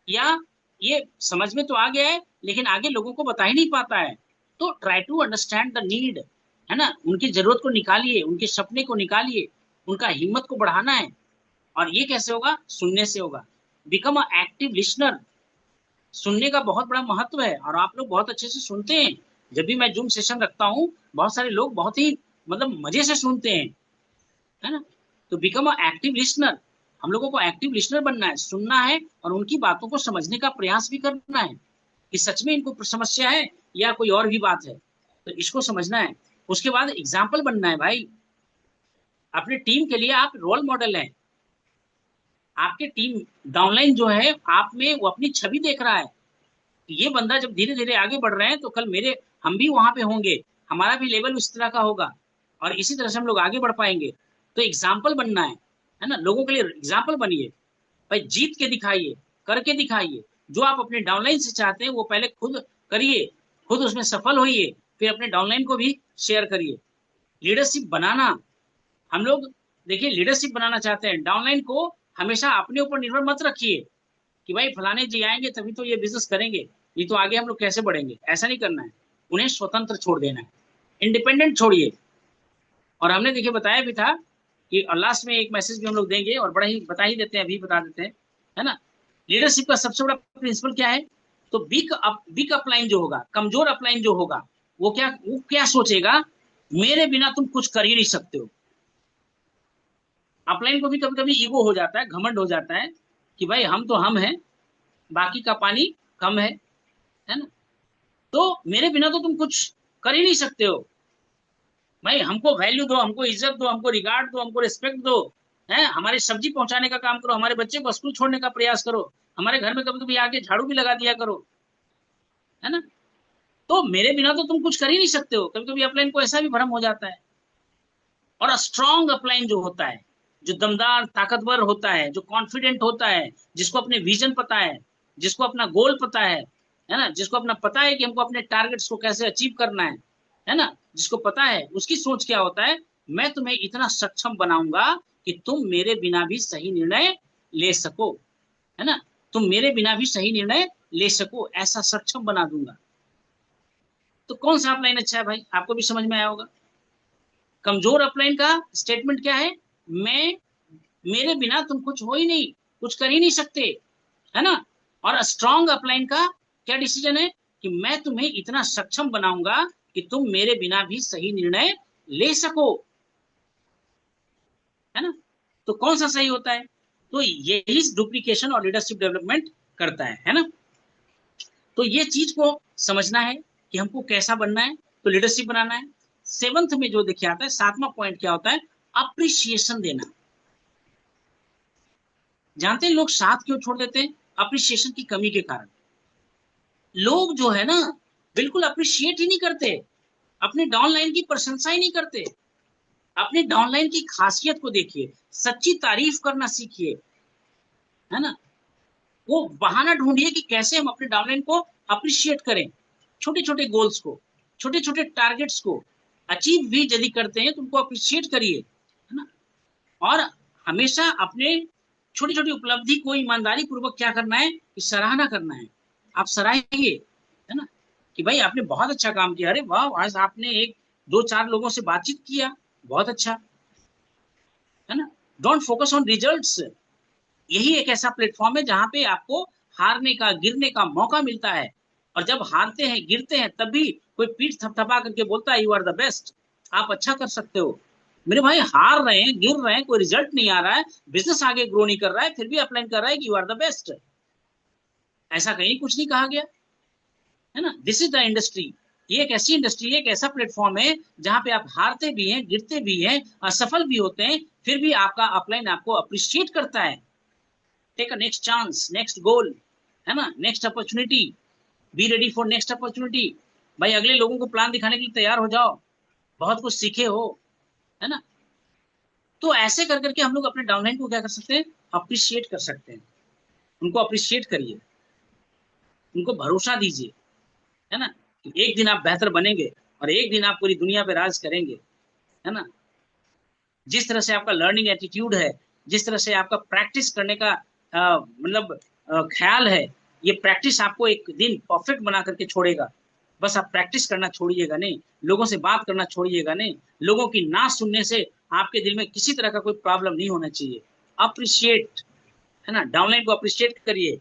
S1: या ये समझ में तो आ गया है लेकिन आगे लोगों को बता ही नहीं पाता है। तो try to understand the need, है ना, उनकी जरूरत को निकालिए, उनके सपने को निकालिए, उनका हिम्मत को बढ़ाना है। और ये कैसे होगा? सुनने से होगा। Become a active listener. सुनने का बहुत बड़ा महत्व है, और आप लोग बहुत अच्छे से सुनते हैं। जब भी मैं जूम सेशन रखता हूँ, बहुत सारे लोग बहुत ही मतलब मजे से सुनते हैं, है ना। तो बिकम अ एक्टिव लिसनर, हम लोगों को एक्टिव लिसनर बनना है, सुनना है और उनकी बातों को समझने का प्रयास भी करना है कि सच में इनको समस्या है या कोई और भी बात है, तो इसको समझना है। उसके बाद एग्जाम्पल बनना है भाई। अपनी टीम के लिए आप रोल मॉडल हैं। आपके टीम डाउनलाइन जो है आप में वो अपनी छवि देख रहा है कि ये बंदा जब धीरे धीरे आगे बढ़ रहे हैं तो कल मेरे हम भी वहां पे होंगे, हमारा भी लेवल उस तरह का होगा, और इसी तरह से हम लोग आगे बढ़ पाएंगे। तो एग्जाम्पल बनना है ना, लोगों के लिए एग्जाम्पल बनिए। भाई जीत के दिखाइए, करके दिखाइए। जो आप अपने डाउनलाइन से चाहते हैं वो पहले खुद करिए, खुद उसमें सफल होइए, फिर अपने डाउनलाइन को भी शेयर करिए। लीडरशिप बनाना, हम लोग देखिए लीडरशिप बनाना चाहते हैं, डाउनलाइन को हमेशा अपने ऊपर निर्भर मत रखिए कि भाई फलाने जी आएंगे तभी तो ये बिजनेस करेंगे, नहीं तो आगे हम लोग कैसे बढ़ेंगे। ऐसा नहीं करना है, उन्हें स्वतंत्र छोड़ देना है, इंडिपेंडेंट छोड़िए। और हमने देखिए बताया भी था कि लास्ट में एक मैसेज भी हम लोग देंगे और बड़ा ही बता ही देते हैं, अभी बता देते हैं, है ना। लीडरशिप का सबसे बड़ा प्रिंसिपल क्या है? तो वीक अपलाइन जो होगा, कमजोर अपलाइन जो होगा, वो क्या सोचेगा? मेरे बिना तुम कुछ कर ही नहीं सकते हो। अपलाइन को भी कभी कभी ईगो हो जाता है, घमंड हो जाता है कि भाई हम तो हम हैं, बाकी का पानी कम है ना। तो मेरे बिना तो तुम कुछ कर ही नहीं सकते हो। भाई हमको वैल्यू दो, हमको इज्जत दो, हमको रिगार्ड दो, हमको रिस्पेक्ट दो, है, हमारी सब्जी पहुंचाने का काम करो, हमारे बच्चे को स्कूल छोड़ने का प्रयास करो, हमारे घर में कभी कभी आके झाड़ू भी लगा दिया करो, है ना। तो मेरे बिना तो तुम कुछ कर ही नहीं सकते हो। कभी कभी अपलाइन को ऐसा भी भ्रम हो जाता है। और स्ट्रॉन्ग अपलाइन जो होता है, जो दमदार ताकतवर होता है, जो कॉन्फिडेंट होता है, जिसको अपने विजन पता है, जिसको अपना गोल पता है ना, जिसको अपना पता है कि हमको अपने टारगेट्स को कैसे अचीव करना है ना, जिसको पता है, उसकी सोच क्या होता है? मैं तुम्हें इतना सक्षम बनाऊंगा कि तुम मेरे बिना भी सही निर्णय ले सको, है ना, तुम मेरे बिना भी सही निर्णय ले सको, ऐसा सक्षम बना दूंगा। तो कौन सा अपलाइन अच्छा है भाई? आपको भी समझ में आया होगा। कमजोर अपलाइन का स्टेटमेंट क्या है? मैं, मेरे बिना तुम कुछ हो ही नहीं, कुछ कर ही नहीं सकते, है ना। और स्ट्रॉन्ग अपलाइन का क्या डिसीजन है? कि मैं तुम्हें इतना सक्षम बनाऊंगा कि तुम मेरे बिना भी सही निर्णय ले सको, है ना। तो कौन सा सही होता है? तो यही डुप्लीकेशन और लीडरशिप डेवलपमेंट करता है ना। तो ये चीज को समझना है कि हमको कैसा बनना है। तो लीडरशिप बनाना है। सेवंथ में जो देखिए आता है, सातवां पॉइंट क्या होता है, अप्रिसिएशन देना। जानते हैं लोग साथ क्यों छोड़ देते हैं? अप्रिसिएशन की कमी के कारण। लोग जो है ना बिल्कुल अप्रिशिएट ही नहीं करते, अपने डाउनलाइन की प्रशंसा ही नहीं करते। अपने डाउनलाइन की खासियत को देखिए, सच्ची तारीफ करना सीखिए, है ना। वो बहाना ढूंढिए कि कैसे हम अपने डाउनलाइन को अप्रिशिएट करें। छोटे छोटे गोल्स को, छोटे छोटे टारगेट्स को अचीव भी यदि करते हैं तो उनको अप्रिशिएट करिए, है ना। और हमेशा अपने छोटी छोटी उपलब्धि को ईमानदारी पूर्वक क्या करना है कि सराहना करना है। आप सराहिए, है ना, कि भाई आपने बहुत अच्छा काम किया, अरे वाह आज आपने एक दो चार लोगों से बातचीत किया, बहुत अच्छा, है ना। Don't focus on results. यही एक ऐसा प्लेटफॉर्म है जहां पे आपको हारने का, गिरने का मौका मिलता है। और जब हारते हैं, गिरते हैं, तब भी कोई पीठ थपथपा करके बोलता है यू आर द बेस्ट, आप अच्छा कर सकते हो। मेरे भाई हार रहे हैं, गिर रहे हैं, कोई रिजल्ट नहीं आ रहा है, बिजनेस आगे ग्रो नहीं कर रहा है, फिर भी अपलाइन कर रहा है कि यू आर द बेस्ट। ऐसा कहीं कुछ नहीं कहा गया, है ना। This is the industry. ये एक ऐसी इंडस्ट्री है, एक ऐसा प्लेटफॉर्म है जहां पे आप हारते भी हैं, गिरते भी हैं, असफल भी होते हैं, फिर भी आपका अपलाइन आपको अप्रिशिएट करता है। Take a next chance, next goal, है ना, next opportunity, be ready for next opportunity. भाई अगले लोगों को प्लान दिखाने के लिए तैयार हो जाओ, बहुत कुछ सीखे हो, है ना। तो ऐसे कर करके हम लोग अपने डाउनलाइन को क्या कर सकते हैं, अप्रिशिएट कर सकते हैं। उनको अप्रिशिएट करिए, उनको भरोसा दीजिए, है ना, कि एक दिन आप बेहतर बनेंगे और एक दिन आप पूरी दुनिया पे राज करेंगे, है ना। जिस तरह से आपका लर्निंग एटीट्यूड है, जिस तरह से आपका प्रैक्टिस करने का मतलब ख्याल है, ये प्रैक्टिस आपको एक दिन परफेक्ट बना करके छोड़ेगा। बस आप प्रैक्टिस करना छोड़िएगा नहीं, लोगों से बात करना छोड़िएगा नहीं, लोगों की ना सुनने से आपके दिल में किसी तरह का कोई प्रॉब्लम नहीं होना चाहिए। अप्रिशिएट, है ना, डाउनलाइन को अप्रिशिएट करिए।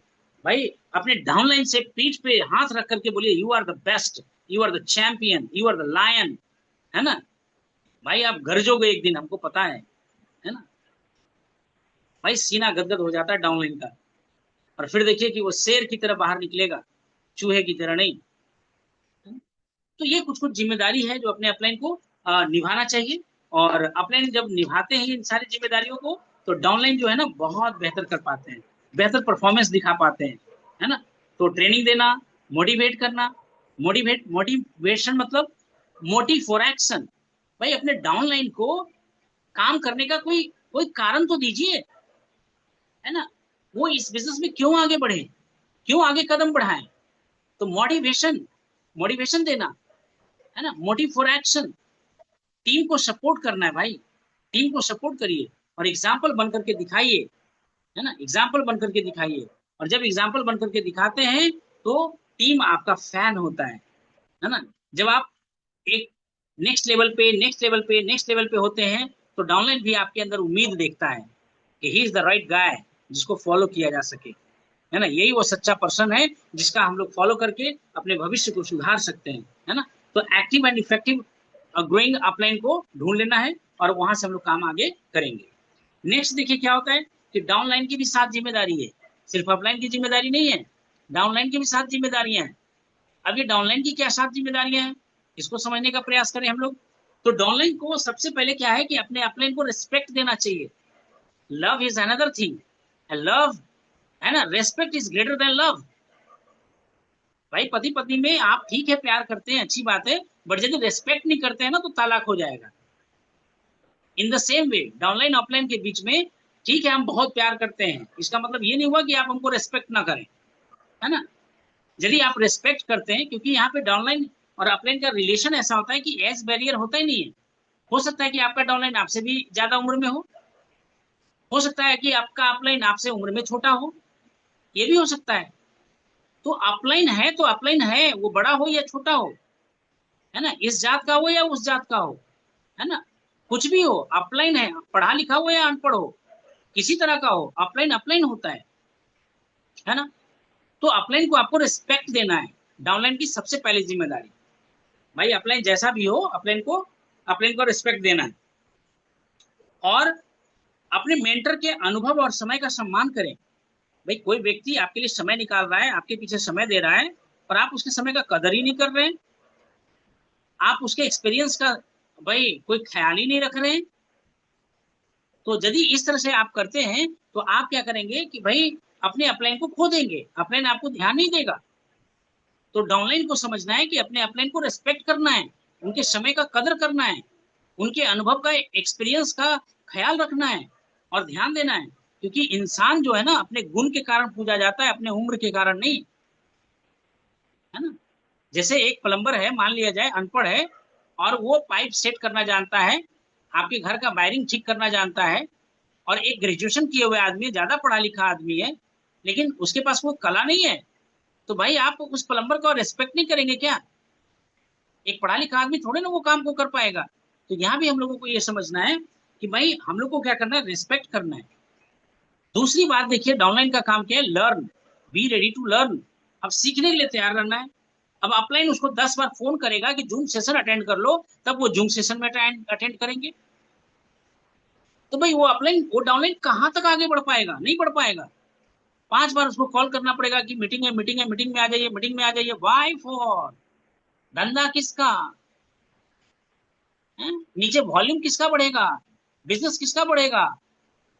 S1: भाई अपने डाउनलाइन से पीठ पे हाथ रख करके बोलिए you are the best, you are the champion, you are the lion, है ना। भाई आप गरजोगे एक दिन, हमको पता है ना। भाई सीना गदगद हो जाता है डाउनलाइन का। और फिर देखिए कि वो शेर की तरह बाहर निकलेगा, चूहे की तरह नहीं। तो ये कुछ कुछ जिम्मेदारी है जो अपने अपलाइन को निभाना चाहिए। और अपलाइन जब निभाते हैं इन सारी जिम्मेदारियों को, तो डाउनलाइन जो है ना बहुत बेहतर कर पाते हैं, बेहतर परफॉर्मेंस दिखा पाते हैं, है ना। तो ट्रेनिंग देना, मोटिवेट करना, मोटिवेशन मतलब मोटिव फॉर एक्शन। भाई अपने डाउनलाइन को काम करने का कोई कोई कारण तो दीजिए, है ना। वो इस बिजनेस में क्यों आगे बढ़े, क्यों आगे कदम बढ़ाएं। तो मोटिवेशन, मोटिवेशन देना, है ना, मोटिव फॉर एक्शन। टीम को सपोर्ट करना है भाई, टीम को सपोर्ट करिए और एग्जाम्पल बन करके दिखाइए, है ना, एग्जाम्पल बन करके दिखाइए। और जब एग्जाम्पल बन करके दिखाते हैं तो टीम आपका फैन होता है ना। जब आप एक नेक्स्ट लेवल पे, नेक्स्ट लेवल पे, नेक्स्ट लेवल पे होते हैं, तो डाउनलाइन भी आपके अंदर उम्मीद देखता है कि he is the right guy, जिसको फॉलो किया जा सके, है ना। यही वो सच्चा पर्सन है जिसका हम लोग फॉलो करके अपने भविष्य को सुधार सकते हैं, है ना। तो active and effective growing upline को ढूंढ लेना है और वहां से हम लोग काम आगे करेंगे। नेक्स्ट देखिए क्या होता है कि डाउनलाइन की भी सात जिम्मेदारी है, सिर्फ अपलाइन की जिम्मेदारी नहीं है, डाउनलाइन की भी सात जिम्मेदारियां हैं। अब ये डाउनलाइन की क्या सात जिम्मेदारियां हैं, इसको समझने का प्रयास करें हम लोग। तो डाउनलाइन को सबसे पहले क्या है कि अपने अपलाइन को रिस्पेक्ट देना चाहिए। Love is another thing, love, है ना, respect is greater than love. भाई पति पत्नी में आप ठीक है प्यार करते हैं, अच्छी बात है, बट यदि रेस्पेक्ट नहीं करते हैं ना तो तालाक हो जाएगा। In the same way downline offline के बीच में ठीक है हम बहुत प्यार करते हैं, इसका मतलब ये नहीं हुआ कि आप हमको रेस्पेक्ट ना करें, है ना। यदि आप रेस्पेक्ट करते हैं, क्योंकि यहाँ पे डाउनलाइन और अपलाइन का रिलेशन ऐसा होता है कि एज बैरियर होता ही नहीं है। हो सकता है कि आपका डाउनलाइन आपसे भी ज्यादा उम्र में हो सकता है कि आपका अपलाइन आपसे उम्र में छोटा हो, ये भी हो सकता है। तो अपलाइन है तो अपलाइन है, वो बड़ा हो या छोटा हो, है ना, इस जात का हो या उस जात का हो, है ना, कुछ भी हो अपलाइन है, पढ़ा लिखा हो या अनपढ़ हो, किसी तरह का हो, अपलाइन अपलाइन होता है ना। तो अपलाइन को आपको रिस्पेक्ट देना है, डाउनलाइन की सबसे पहली जिम्मेदारी। भाई अपलाइन जैसा भी हो, अपलाइन को रिस्पेक्ट देना है। और अपने मेंटर के अनुभव और समय का सम्मान करें। भाई कोई व्यक्ति आपके लिए समय निकाल रहा है, आपके पीछे समय दे रहा है, और आप उसके समय का कदर ही नहीं कर रहे हैं, आप उसके एक्सपीरियंस का भाई कोई ख्याल ही नहीं रख रहे हैं। तो यदि इस तरह से आप करते हैं तो आप क्या करेंगे कि भाई अपने अपलाइन को खो देंगे, अपलाइन आपको ध्यान नहीं देगा। तो डाउनलाइन को समझना है कि अपने अपलाइन को रेस्पेक्ट करना है, उनके समय का कदर करना है, उनके अनुभव का, एक्सपीरियंस का ख्याल रखना है और ध्यान देना है। क्योंकि इंसान जो है ना अपने गुण के कारण पूजा जाता है, अपने उम्र के कारण नहीं, है ना। जैसे एक प्लम्बर है, मान लिया जाए अनपढ़ है, और वो पाइप सेट करना जानता है, आपके घर का वायरिंग ठीक करना जानता है, और एक ग्रेजुएशन किए हुए आदमी है, ज्यादा पढ़ा लिखा आदमी है, लेकिन उसके पास वो कला नहीं है, तो भाई आप उस प्लम्बर को रेस्पेक्ट नहीं करेंगे क्या? एक पढ़ा लिखा आदमी थोड़े ना वो काम को कर पाएगा। तो यहाँ भी हम लोगों को ये समझना है कि भाई हम लोग को क्या करना है, रिस्पेक्ट करना है। दूसरी बात देखिए, डाउनलाइन का काम क्या है, learn, be ready to learn. अब सीखने के लिए तैयार रहना है। अब अपलाइन उसको 10 बार फोन करेगा कि जूम सेशन अटेंड कर लो, तब वो जूम सेशन में अटेंड करेंगे। तो भाई वो अपलाइन, वो डाउनलाइन कहाँ तक आगे बढ़ पाएगा? नहीं बढ़ पाएगा। 5 बार उसको कॉल करना पड़ेगा कि मीटिंग है, मीटिंग है, मीटिंग में आ जाइए, मीटिंग में आ जाइए। Why for? धंधा किसका है? नीचे वॉल्यूम किसका बढ़ेगा? बिजनेस किसका बढ़ेगा?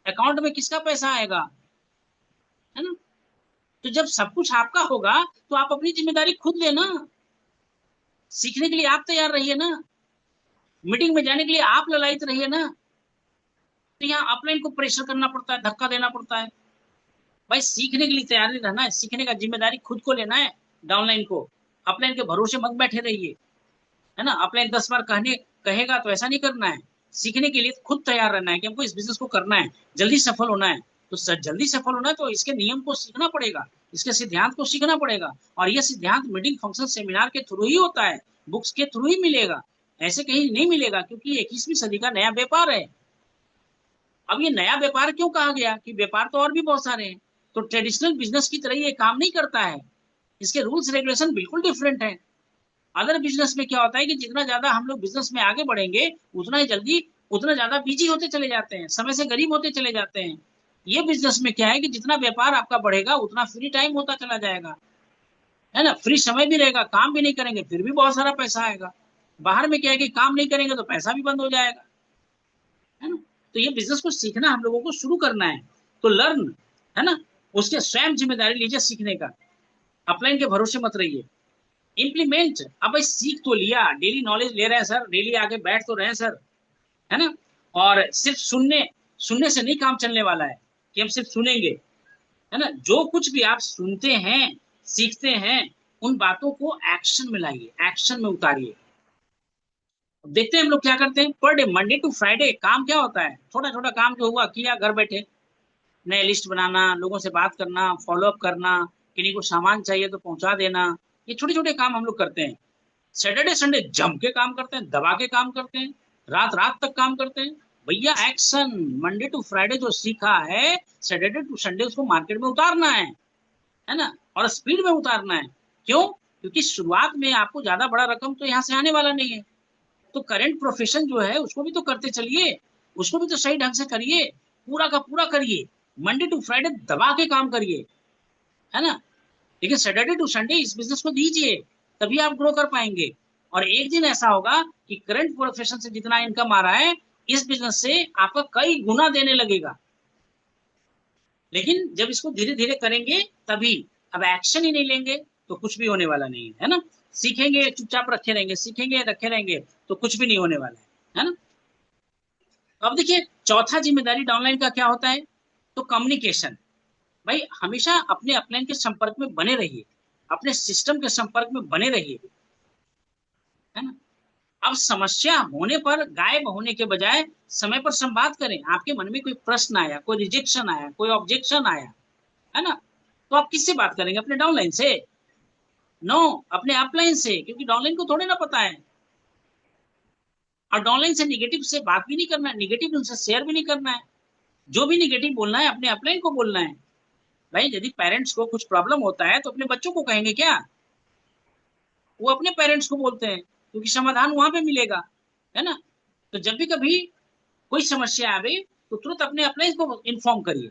S1: अकाउंट में किसका पैसा आएगा? है ना। तो जब सब कुछ आपका होगा तो आप अपनी जिम्मेदारी खुद लेना। सीखने के लिए आप तैयार रहिए ना, मीटिंग में जाने के लिए आप ललायत रहिए ना। तो यहाँ अपलाइन को प्रेशर करना पड़ता है, धक्का देना पड़ता है। भाई सीखने के लिए तैयारी रहना है, सीखने का जिम्मेदारी खुद को लेना है। डाउनलाइन को अपलाइन के भरोसे मत बैठे रहिए, है ना। अपलाइन 10 बार कहने कहेगा तो ऐसा नहीं करना है। सीखने के लिए खुद तैयार रहना है कि हमको इस बिजनेस को करना है, जल्दी सफल होना है। तो जल्दी सफल होना है तो इसके नियम को सीखना पड़ेगा, इसके सिद्धांत को सीखना पड़ेगा। और ये सिद्धांत मीटिंग, फंक्शन, सेमिनार के थ्रू ही होता है, बुक्स के थ्रू ही मिलेगा, ऐसे कहीं नहीं मिलेगा। क्योंकि 21वीं सदी का नया व्यापार है। अब ये नया व्यापार क्यों कहा गया? कि व्यापार तो और भी बहुत सारे हैं। तो ट्रेडिशनल बिजनेस की तरह ये काम नहीं करता है, इसके रूल्स रेगुलेशन बिल्कुल डिफरेंट है। अदर बिजनेस में क्या होता है कि जितना ज्यादा हम लोग बिजनेस में आगे बढ़ेंगे, उतना ही जल्दी, उतना ज्यादा बिजी होते चले जाते हैं, समय से गरीब होते चले जाते हैं। ये बिजनेस में क्या है कि जितना व्यापार आपका बढ़ेगा उतना फ्री टाइम होता चला जाएगा, है ना। फ्री समय भी रहेगा, काम भी नहीं करेंगे फिर भी बहुत सारा पैसा आएगा। बाहर में क्या है कि काम नहीं करेंगे तो पैसा भी बंद हो जाएगा, है ना। तो ये बिजनेस को सीखना हम लोगों को शुरू करना है। तो लर्न, है ना, उसके स्वयं जिम्मेदारी लीजिए सीखने का, अपलाइन के भरोसे मत रहिए। इम्प्लीमेंट, अब भाई सीख तो लिया, डेली नॉलेज ले रहे हैं सर, डेली आके बैठ तो रहे हैं सर, है ना। और सिर्फ सुनने सुनने से नहीं काम चलने वाला है कि हम सिर्फ सुनेंगे, है ना। जो कुछ भी आप सुनते हैं, सीखते हैं, उन बातों को एक्शन में लाइए, एक्शन में उतारिए। देखते हैं हम लोग क्या करते हैं। Per day, Monday to Friday काम क्या होता है? छोटा छोटा काम जो हुआ किया, घर बैठे नए लिस्ट बनाना, लोगों से बात करना, फॉलो अप करना, किन्हीं को सामान चाहिए तो पहुंचा देना, ये छोटे छोटे काम हम लोग करते हैं। सैटरडे संडे जम के काम करते हैं, दबा के काम करते हैं, रात रात तक काम करते हैं। भैया एक्शन, मंडे टू फ्राइडे जो सीखा है, सैटरडे टू संडे उसको मार्केट में उतारना है ना, और स्पीड में उतारना है। क्यों? क्योंकि शुरुआत में आपको ज्यादा बड़ा रकम तो यहाँ से आने वाला नहीं है। तो करंट प्रोफेशन जो है उसको भी तो करते चलिए, उसको भी तो सही ढंग से करिए, पूरा का पूरा करिए, मंडे टू फ्राइडे दबा के काम करिए, है ना। लेकिन सैटरडे टू संडे इस बिजनेस को दीजिए, तभी आप ग्रो कर पाएंगे। और एक दिन ऐसा होगा कि करंट प्रोफेशन से जितना इनकम आ रहा है, इस बिजनेस से आपका कई गुना देने लगेगा। लेकिन जब इसको धीरे धीरे करेंगे तभी, अब एक्शन ही नहीं लेंगे तो कुछ भी होने वाला नहीं है ना। सीखेंगे चुपचाप रखे रहेंगे, सीखेंगे रखे रहेंगे तो कुछ भी नहीं होने वाला है ना। अब देखिए चौथा जिम्मेदारी डाउनलाइन का क्या होता है, तो कम्युनिकेशन। भाई हमेशा अपने अपलाइन के संपर्क में बने रहिए, अपने सिस्टम के संपर्क में बने रहिए, है ना। अब समस्या होने पर गायब होने के बजाय समय पर संवाद करें। आपके मन में कोई प्रश्न आया, कोई रिजेक्शन आया, कोई ऑब्जेक्शन आया, है ना, तो आप किससे बात करेंगे? अपने डाउनलाइन से? नो, अपने अपलाइन से, क्योंकि डाउनलाइन को थोड़े ना पता है। और डाउनलाइन से निगेटिव से बात भी नहीं करना है, निगेटिव उनसे शेयर भी नहीं करना है। जो भी निगेटिव बोलना है अपने अपलाइन को बोलना है। भाई यदि पेरेंट्स को कुछ प्रॉब्लम होता है तो अपने बच्चों को कहेंगे क्या? वो अपने पेरेंट्स को बोलते हैं, क्योंकि समाधान वहां पे मिलेगा, है ना। तो जब भी कभी कोई समस्या आवे तो तुरंत अपने अपलाइन को इन्फॉर्म करिए,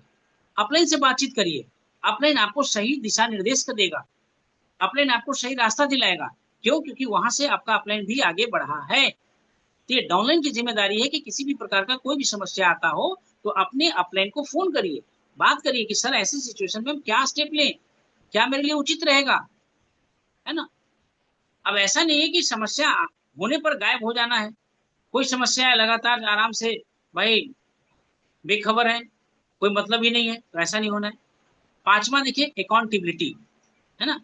S1: अपलाइन से बातचीत करिए। अपलाइन आपको सही दिशा निर्देश देगा, अपलाइन आपको सही रास्ता दिलाएगा। क्यों? क्योंकि वहां से आपका अपलाइन भी आगे बढ़ा है। तो ये डाउनलाइन की जिम्मेदारी है कि किसी भी प्रकार का कोई भी समस्या आता हो तो अपने अपलाइन को फोन करिए, बात करिए कि सर ऐसी सिचुएशन में हम क्या स्टेप लें, क्या मेरे लिए उचित रहेगा, है ना। अब ऐसा नहीं है कि समस्या होने पर गायब हो जाना है। कोई समस्या है लगातार आराम से भाई बेखबर है, कोई मतलब ही नहीं है, तो ऐसा नहीं होना है। पांचवा देखिए अकाउंटेबिलिटी, है ना,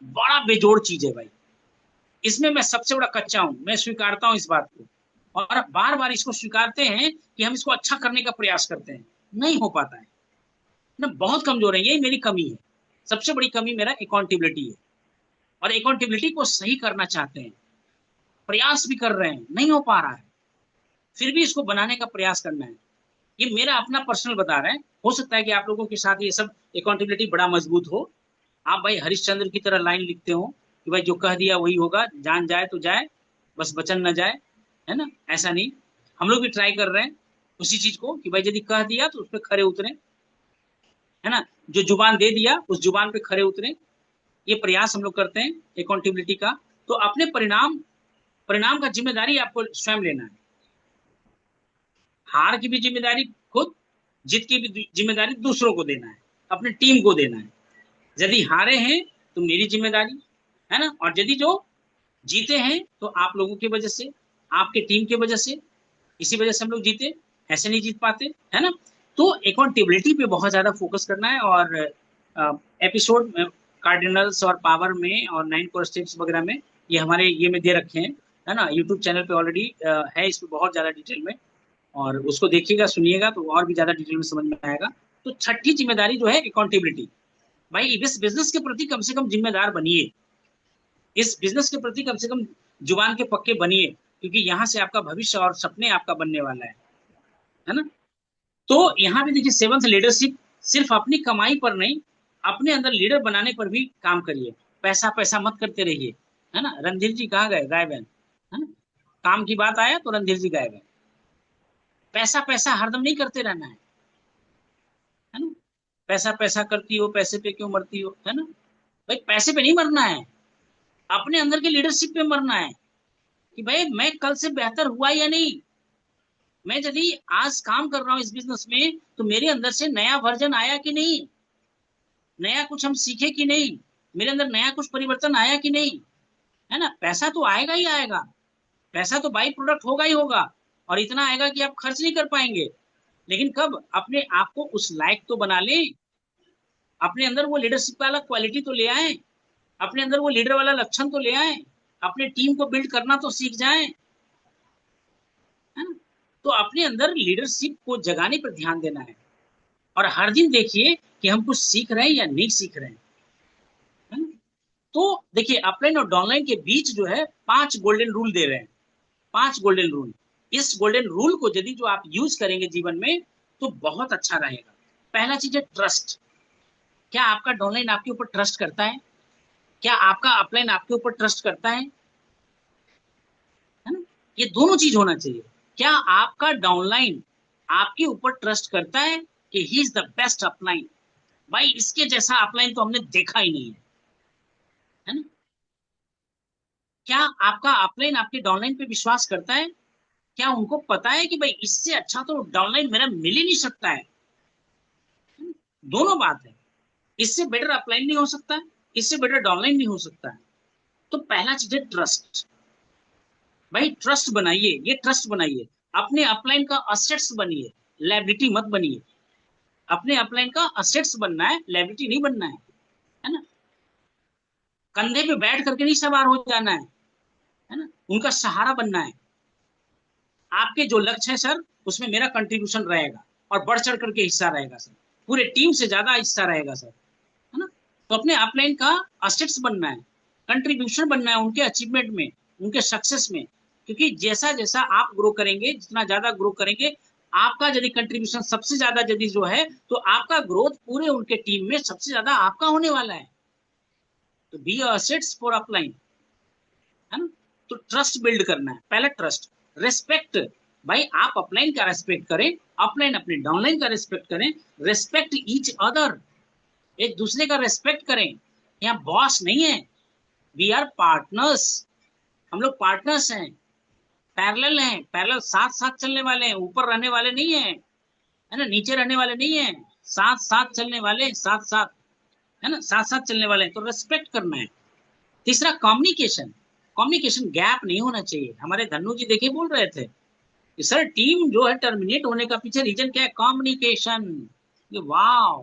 S1: बड़ा बेजोड़ चीज है भाई। इसमें मैं सबसे बड़ा कच्चा हूं, मैं स्वीकारता हूं इस बात को, और बार बार इसको स्वीकारते हैं कि हम इसको अच्छा करने का प्रयास करते हैं, नहीं हो पाता है ना, बहुत कमजोर है, यही मेरी कमी है। सबसे बड़ी कमी मेरा अकाउंटेबिलिटी है, और अकाउंटेबिलिटी को सही करना चाहते हैं, प्रयास भी कर रहे हैं, नहीं हो पा रहा है, फिर भी इसको बनाने का प्रयास करना है। ये मेरा अपना पर्सनल बता रहा है, हो सकता है कि आप लोगों के साथ ये सब अकाउंटेबिलिटी बड़ा मजबूत हो, आप भाई हरिश्चंद्र की तरह लाइन लिखते हो कि भाई जो कह दिया वही होगा, जान जाए तो जाए, बस वचन न जाए, है ना। ऐसा नहीं, हम लोग भी ट्राई कर रहे हैं उसी चीज को कि भाई यदि कह दिया तो उस पर खरे उतरे, है ना, जो जुबान दे दिया उस जुबान पे खरे उतरे, ये प्रयास हम लोग करते हैं अकाउंटेबिलिटी का। तो अपने परिणाम परिणाम का जिम्मेदारी आपको स्वयं लेना है। हार की भी जिम्मेदारी खुद, जीत की भी जिम्मेदारी दूसरों को देना है, अपनी टीम को देना है। यदि हारे हैं तो मेरी जिम्मेदारी, है ना, और यदि जो जीते हैं तो आप लोगों की वजह से, आपके टीम की वजह से, इसी वजह से हम लोग जीते, ऐसे नहीं जीत पाते, है ना। तो अकाउंटेबिलिटी पे बहुत ज्यादा फोकस करना है, और एपिसोड कार्डिनल्स और पावर में और 9 कोर स्टेप्स वगैरह में ये हमारे ये में दे रखे हैं, है ना, यूट्यूब चैनल पे ऑलरेडी है, इस पे बहुत ज्यादा डिटेल में, और उसको देखिएगा सुनिएगा तो और भी ज्यादा डिटेल में समझ में आएगा। तो छठी जिम्मेदारी जो है अकाउंटेबिलिटी, भाई इस बिजनेस के प्रति कम से कम जिम्मेदार बनिए, इस बिजनेस के प्रति कम से कम जुबान के पक्के बनिए, क्योंकि यहाँ से आपका भविष्य और सपने आपका बनने वाला है ना। तो यहाँ पे देखिए सेवंथ लीडरशिप, सिर्फ अपनी कमाई पर नहीं, अपने अंदर लीडर बनाने पर भी काम करिए। पैसा पैसा मत करते रहिए, है ना। रणधीर जी कहाँ गए, गायब है ना। काम की बात आया तो रणधीर जी गायब है। पैसा पैसा हरदम नहीं करते रहना है ना। पैसा पैसा करती हो, पैसे पे क्यों मरती हो, है ना। भाई पैसे पे नहीं मरना है, अपने अंदर की लीडरशिप पे मरना है कि भाई मैं कल से बेहतर हुआ या नहीं। मैं यदि आज काम कर रहा हूँ इस बिजनेस में तो मेरे अंदर से नया वर्जन आया कि नहीं, नया कुछ हम सीखे कि नहीं, मेरे अंदर नया कुछ परिवर्तन आया कि नहीं, है ना। पैसा तो आएगा ही आएगा, पैसा तो बाई प्रोडक्ट होगा ही होगा, और इतना आएगा कि आप खर्च नहीं कर पाएंगे, लेकिन कब अपने आप को उस लायक तो बना लें, अपने अंदर वो लीडरशिप वाला क्वालिटी तो ले आए, अपने अंदर वो लीडर वाला लक्षण तो ले आए, अपने टीम को बिल्ड करना तो सीख जाए, है ना। तो अपने अंदर लीडरशिप को जगाने पर ध्यान देना है, और हर दिन देखिए कि हम कुछ सीख रहे हैं या नहीं सीख रहे हैं, है ना? तो देखिए अपलाइन और डाउनलाइन के बीच जो है 5 गोल्डन रूल दे रहे हैं, 5 गोल्डन रूल। इस गोल्डन रूल को यदि जो आप यूज करेंगे जीवन में तो बहुत अच्छा रहेगा। पहला चीज है ट्रस्ट। क्या आपका डाउनलाइन आपके ऊपर ट्रस्ट करता है? क्या आपका अपलाइन आपके ऊपर ट्रस्ट करता है ना। ये दोनों चीज होना चाहिए। क्या आपका डाउनलाइन आपके ऊपर ट्रस्ट करता है कि he is the best upline, भाई इसके जैसा अपलाइन तो हमने देखा ही नहीं है ना। क्या आपका अपलाइन आपके डाउनलाइन पे विश्वास करता है? क्या उनको पता है कि भाई इससे अच्छा तो डाउनलाइन मेरा मिल ही नहीं सकता है? दोनों बात है, इससे बेटर अपलाइन नहीं हो सकता है, इससे बेटर डाउनलाइन नहीं हो सकता है। तो पहला चीज है ट्रस्ट। भाई ट्रस्ट बनाइए, ये ट्रस्ट बनाइए, अपने अपलाइन का असेट्स बनिए, लायबिलिटी मत बनिए। अपने अपलाइन का असेट्स बनना है, लायबिलिटी नहीं बनना है ना। कंधे पे बैठ करके नहीं सवार हो जाना है ना, उनका सहारा बनना है। आपके जो लक्ष्य है सर उसमें मेरा कंट्रीब्यूशन रहेगा, और बढ़ चढ़ करके हिस्सा रहेगा सर, पूरे टीम से ज्यादा हिस्सा रहेगा सर, है ना। तो अपने अपलाइन का असेट्स बनना है, कंट्रीब्यूशन बनना है उनके अचीवमेंट में, उनके सक्सेस में। क्योंकि जैसा जैसा आप ग्रो करेंगे, जितना ज्यादा ग्रो करेंगे, आपका यदि कंट्रीब्यूशन सबसे ज्यादा यदि जो है तो आपका ग्रोथ पूरे उनके टीम में सबसे ज्यादा आपका होने वाला है। तो बी असेट्स फॉर अपलाइन, है ना। तो ट्रस्ट बिल्ड करना है, पहला ट्रस्ट। रेस्पेक्ट, भाई आप अपलाइन का रेस्पेक्ट करें, अपलाइन अपने डाउनलाइन का रेस्पेक्ट करें। रेस्पेक्ट ईच अदर, एक दूसरे का रेस्पेक्ट करें। यहाँ बॉस नहीं है, वी आर पार्टनर्स, हम लोग पार्टनर्स हैं, पैरेलल हैं, पैरेलल साथ साथ चलने वाले हैं, ऊपर रहने वाले नहीं है, है ना, नीचे रहने वाले नहीं है, साथ साथ चलने वाले, साथ साथ, है ना, साथ साथ चलने वाले हैं, तो रेस्पेक्ट करना है। तीसरा कम्युनिकेशन, कम्युनिकेशन गैप नहीं होना चाहिए। हमारे धन्नू जी देखिए बोल रहे थे कि सर टीम जो है टर्मिनेट होने का पीछे रीजन क्या है, कम्युनिकेशन। वाह,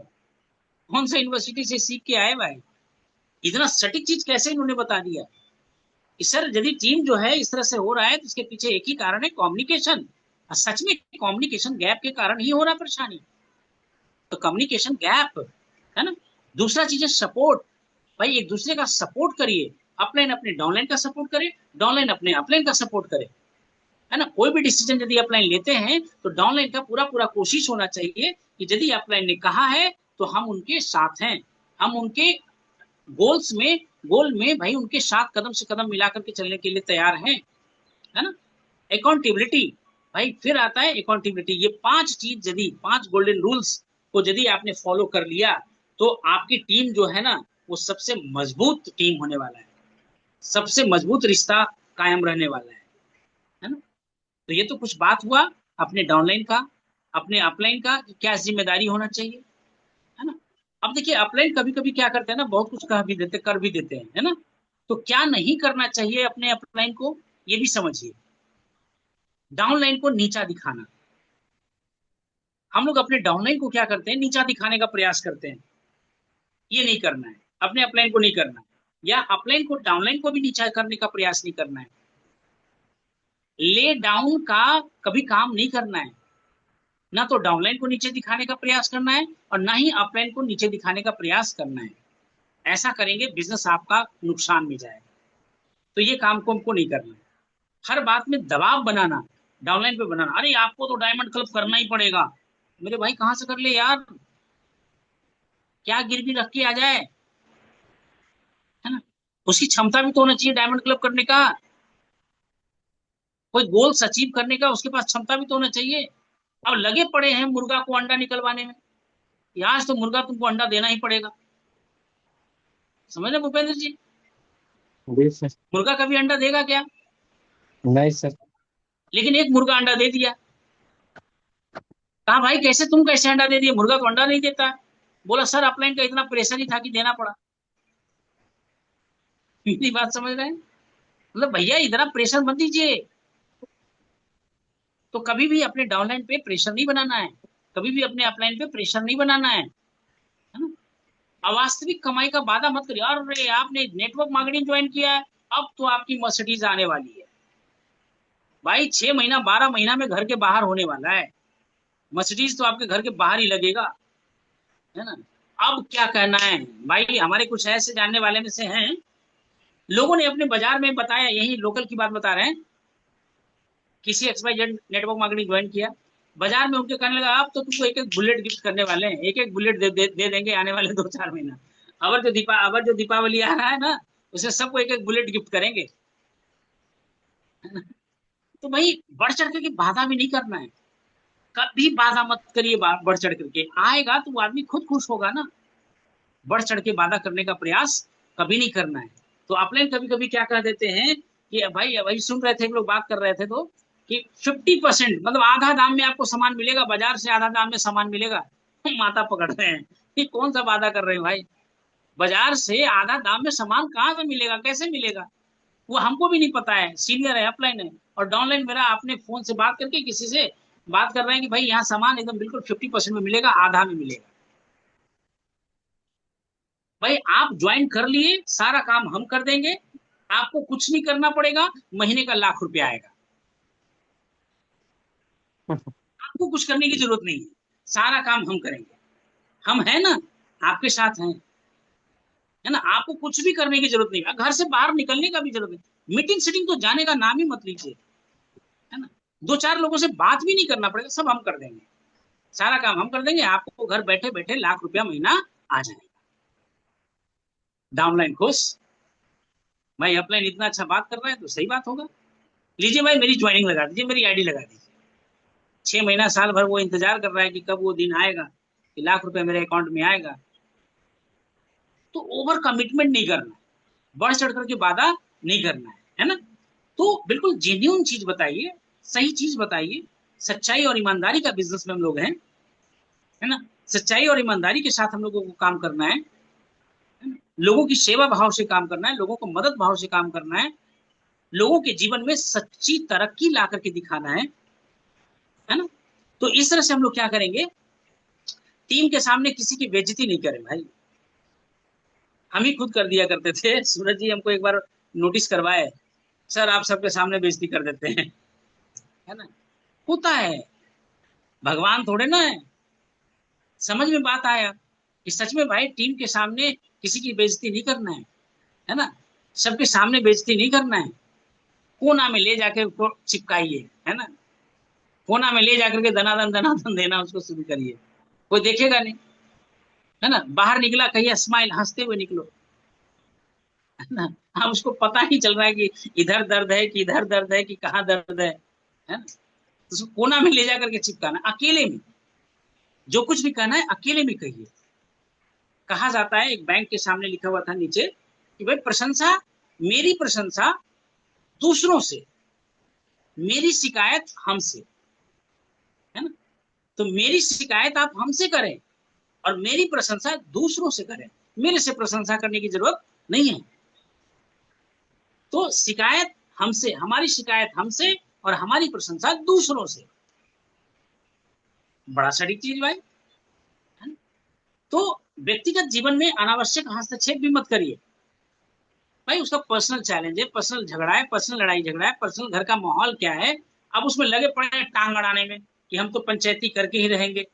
S1: कौन सा यूनिवर्सिटी से सीख के आए भाई, इतना सटीक चीज कैसे इन्होंने बता दिया कि सर यदि टीम जो है इस तरह से हो रहा है तो इसके पीछे एक ही कारण है, कम्युनिकेशन। सच में कम्युनिकेशन गैप के कारण ही हो रहा है परेशानी, तो कम्युनिकेशन गैप, है ना। दूसरा चीज है सपोर्ट, भाई एक दूसरे का सपोर्ट करिए, अपलाइन अपने डाउनलाइन का सपोर्ट करे, डाउनलाइन अपने अपलाइन का सपोर्ट करे, है ना। कोई भी डिसीजन यदि अपलाइन लेते हैं तो डाउनलाइन का पूरा पूरा कोशिश होना चाहिए कि यदि अपलाइन ने कहा है तो हम उनके साथ हैं, हम उनके गोल्स में, गोल में भाई उनके साथ कदम से कदम मिला करके चलने के लिए तैयार हैं, है ना। अकाउंटेबिलिटी, भाई फिर आता है अकाउंटेबिलिटी। ये पांच चीज यदि, पांच गोल्डन रूल्स को यदि आपने फॉलो कर लिया तो आपकी टीम जो है ना वो सबसे मजबूत टीम होने वाला है, सबसे मजबूत रिश्ता कायम रहने वाला है ना। तो ये तो कुछ बात हुआ अपने डाउनलाइन का, अपने अपलाइन का क्या जिम्मेदारी होना चाहिए, है ना। अब देखिए अपलाइन कभी कभी क्या करते हैं ना, बहुत कुछ कह भी देते, कर भी देते हैं, है ना। तो क्या नहीं करना चाहिए अपने अपलाइन को, ये भी समझिए। डाउनलाइन को नीचा दिखाना, हम लोग अपने डाउनलाइन को क्या करते हैं, नीचा दिखाने का प्रयास करते हैं, ये नहीं करना है, अपने अपलाइन को नहीं करना है, या अपलाइन को डाउनलाइन को भी नीचा करने का प्रयास नहीं करना है। ले डाउन का कभी काम नहीं करना है, ना तो डाउनलाइन को नीचे दिखाने का प्रयास करना है और ना ही अपलाइन को नीचे दिखाने का प्रयास करना है। ऐसा करेंगे बिजनेस आपका नुकसान में जाएगा, तो ये काम को हमको नहीं करना है। हर बात में दबाव बनाना, डाउनलाइन पे बनाना, अरे आपको तो डायमंड क्लब करना ही पड़ेगा, मेरे भाई कहाँ से कर ले यार, क्या गिरवी रख के आ जाए, है ना। उसकी क्षमता भी तो होना चाहिए डायमंड क्लब करने का, कोई गोल्स अचीव करने का उसके पास क्षमता भी तो होना चाहिए। अब लगे पड़े हैं मुर्गा को अंडा निकलवाने में, आज तो मुर्गा तुमको अंडा देना ही पड़ेगा, समझ रहे भूपेंद्र जी।
S2: जी सर।
S1: मुर्गा कभी अंडा देगा क्या,
S2: नहीं सर।
S1: लेकिन एक मुर्गा अंडा दे दिया, कहा भाई कैसे, तुम कैसे अंडा दे दिए, मुर्गा तो अंडा नहीं देता। बोला सर अपलाइन का इतना प्रेशर ही था कि देना पड़ा। मेरी बात समझ रहे हैं, मतलब भैया इतना प्रेशर मत दीजिए। तो कभी भी अपने डाउनलाइन पे प्रेशर नहीं बनाना है, कभी भी अपने अपलाइन पे प्रेशर नहीं बनाना है ना। अवास्तविक कमाई का वादा मत करिए, अरे आपने नेटवर्क मार्केटिंग ज्वाइन किया है, अब तो आपकी मर्सिडीज आने वाली है। भाई 6 महीना 12 महीना में घर के बाहर होने वाला है, मर्सिडीज तो आपके घर के बाहर ही लगेगा, है ना। अब क्या कहना है भाई, हमारे कुछ ऐसे जानने वाले में से हैं, लोगों ने अपने बाजार में बताया, यही लोकल की बात बता रहे हैं, किसी XYZ नेटवर्क मार्केटिंग ज्वाइन किया, बाजार में उनके कहने लगा अब तो तुमको एक एक बुलेट गिफ्ट करने वाले हैं, एक एक बुलेट दे देंगे आने वाले 2-4 महीना। अबर जो दीपावली आ रहा है ना, उसमें सबको एक एक बुलेट गिफ्ट करेंगे, है ना? तो भाई बढ़ चढ़ करके बाधा भी नहीं करना है, कभी बाधा मत करिए, बढ़ चढ़ करके आएगा तो वो आदमी खुद खुश होगा ना। बढ़ चढ़ के बाधा करने का प्रयास कभी नहीं करना है। तो अपलाइन कभी कभी क्या कह देते हैं कि भाई वही सुन रहे थे, हम लोग बात कर रहे थे तो, कि 50% मतलब आधा दाम में आपको सामान मिलेगा, बाजार से आधा दाम में सामान मिलेगा। माथा पकड़ रहे हैं कि कौन सा वादा कर रहे हैं भाई, बाजार से आधा दाम में सामान कहाँ से मिलेगा, कैसे मिलेगा, वो हमको भी नहीं पता है, सीनियर है अपलाइन है, और डाउनलाइन मेरा आपने फोन से बात करके किसी से बात कर रहे हैं कि भाई यहाँ सामान एकदम बिल्कुल 50% में मिलेगा, आधा में मिलेगा। भाई आप ज्वाइन कर लिए, सारा काम हम कर देंगे, आपको कुछ नहीं करना पड़ेगा, महीने का ₹1,00,000 आएगा, आपको कुछ करने की जरूरत नहीं है, सारा काम हम करेंगे, हम है ना, आपके साथ हैं, है ना। आपको कुछ भी करने की जरूरत नहीं है, घर से बाहर निकलने का भी जरूरत नहीं, मीटिंग सीटिंग तो जाने का नाम ही मत लीजिए, है ना। 2-4 लोगों से बात भी नहीं करना पड़ेगा, सब हम कर देंगे, सारा काम हम कर देंगे, आपको घर बैठे बैठे ₹1,00,000 महीना आ जाएगा। डाउनलाइन खुश, भाई अपलाइन इतना अच्छा बात कर रहा है तो सही बात होगा, लीजिए भाई मेरी ज्वाइनिंग लगा दीजिए, मेरी आईडी लगा दीजिए। 6 महीना साल भर वो इंतजार कर रहा है कि कब वो दिन आएगा कि ₹1,00,000 मेरे अकाउंट में आएगा। तो ओवर कमिटमेंट नहीं करना, बढ़ चढ़ करके वादा नहीं करना है ना। तो बिल्कुल जेन्युइन चीज बताइए, सही चीज बताइए। सच्चाई और ईमानदारी का बिजनेस में हम लोग हैं, है ना। सच्चाई और ईमानदारी के साथ हम लोगों को काम करना है ना? लोगों की सेवा भाव से काम करना है, लोगों को मदद भाव से काम करना है, लोगों के जीवन में सच्ची तरक्की ला करके दिखाना है ना। तो इस तरह से हम लोग क्या करेंगे, टीम के सामने किसी की बेइज्जती नहीं करें भाई। हम ही खुद कर दिया करते थे, सूरज जी हमको एक बार नोटिस करवाए, सर आप सबके सामने बेइज्जती कर देते हैं, है ना। होता है, भगवान थोड़े ना है। समझ में बात आया कि सच में भाई टीम के सामने किसी की बेइज्जती नहीं करना है ना। सबके सामने बेइज्जती नहीं करना है। कोना में ले जाके उसको चिपकाइए, है ना। कोना में ले जाकर के दनादन दनादन देना उसको शुरू करिए, कोई देखेगा नहीं, है ना। बाहर निकला कहिए स्माइल, हंसते हुए निकलो, है ना। हाँ, उसको पता ही चल रहा है कि इधर दर्द है कि इधर दर्द है कि कहाँ दर्द है ना। तो उसको कोना में ले जाकर के चिपकाना, अकेले में जो कुछ भी कहना है अकेले में कहिए। कहा जाता है, एक बैंक के सामने लिखा हुआ था नीचे कि भाई प्रशंसा, मेरी प्रशंसा दूसरों से, मेरी शिकायत हमसे, है ना। तो मेरी शिकायत आप हमसे करें और मेरी प्रशंसा दूसरों से करें, मेरे से प्रशंसा करने की जरूरत नहीं है। तो शिकायत हमसे, हमारी शिकायत हमसे और हमारी प्रशंसा दूसरों से, बड़ा सटीक चीज भाई, है ना? तो व्यक्तिगत जीवन में अनावश्यक हस्तक्षेप भी मत करिए भाई। उसका पर्सनल चैलेंज है, पर्सनल झगड़ा है, पर्सनल लड़ाई झगड़ा है, पर्सनल घर का माहौल क्या है, अब उसमें लगे पड़े हैं टांग अड़ाने में कि हम तो पंचायती करके ही रहेंगे,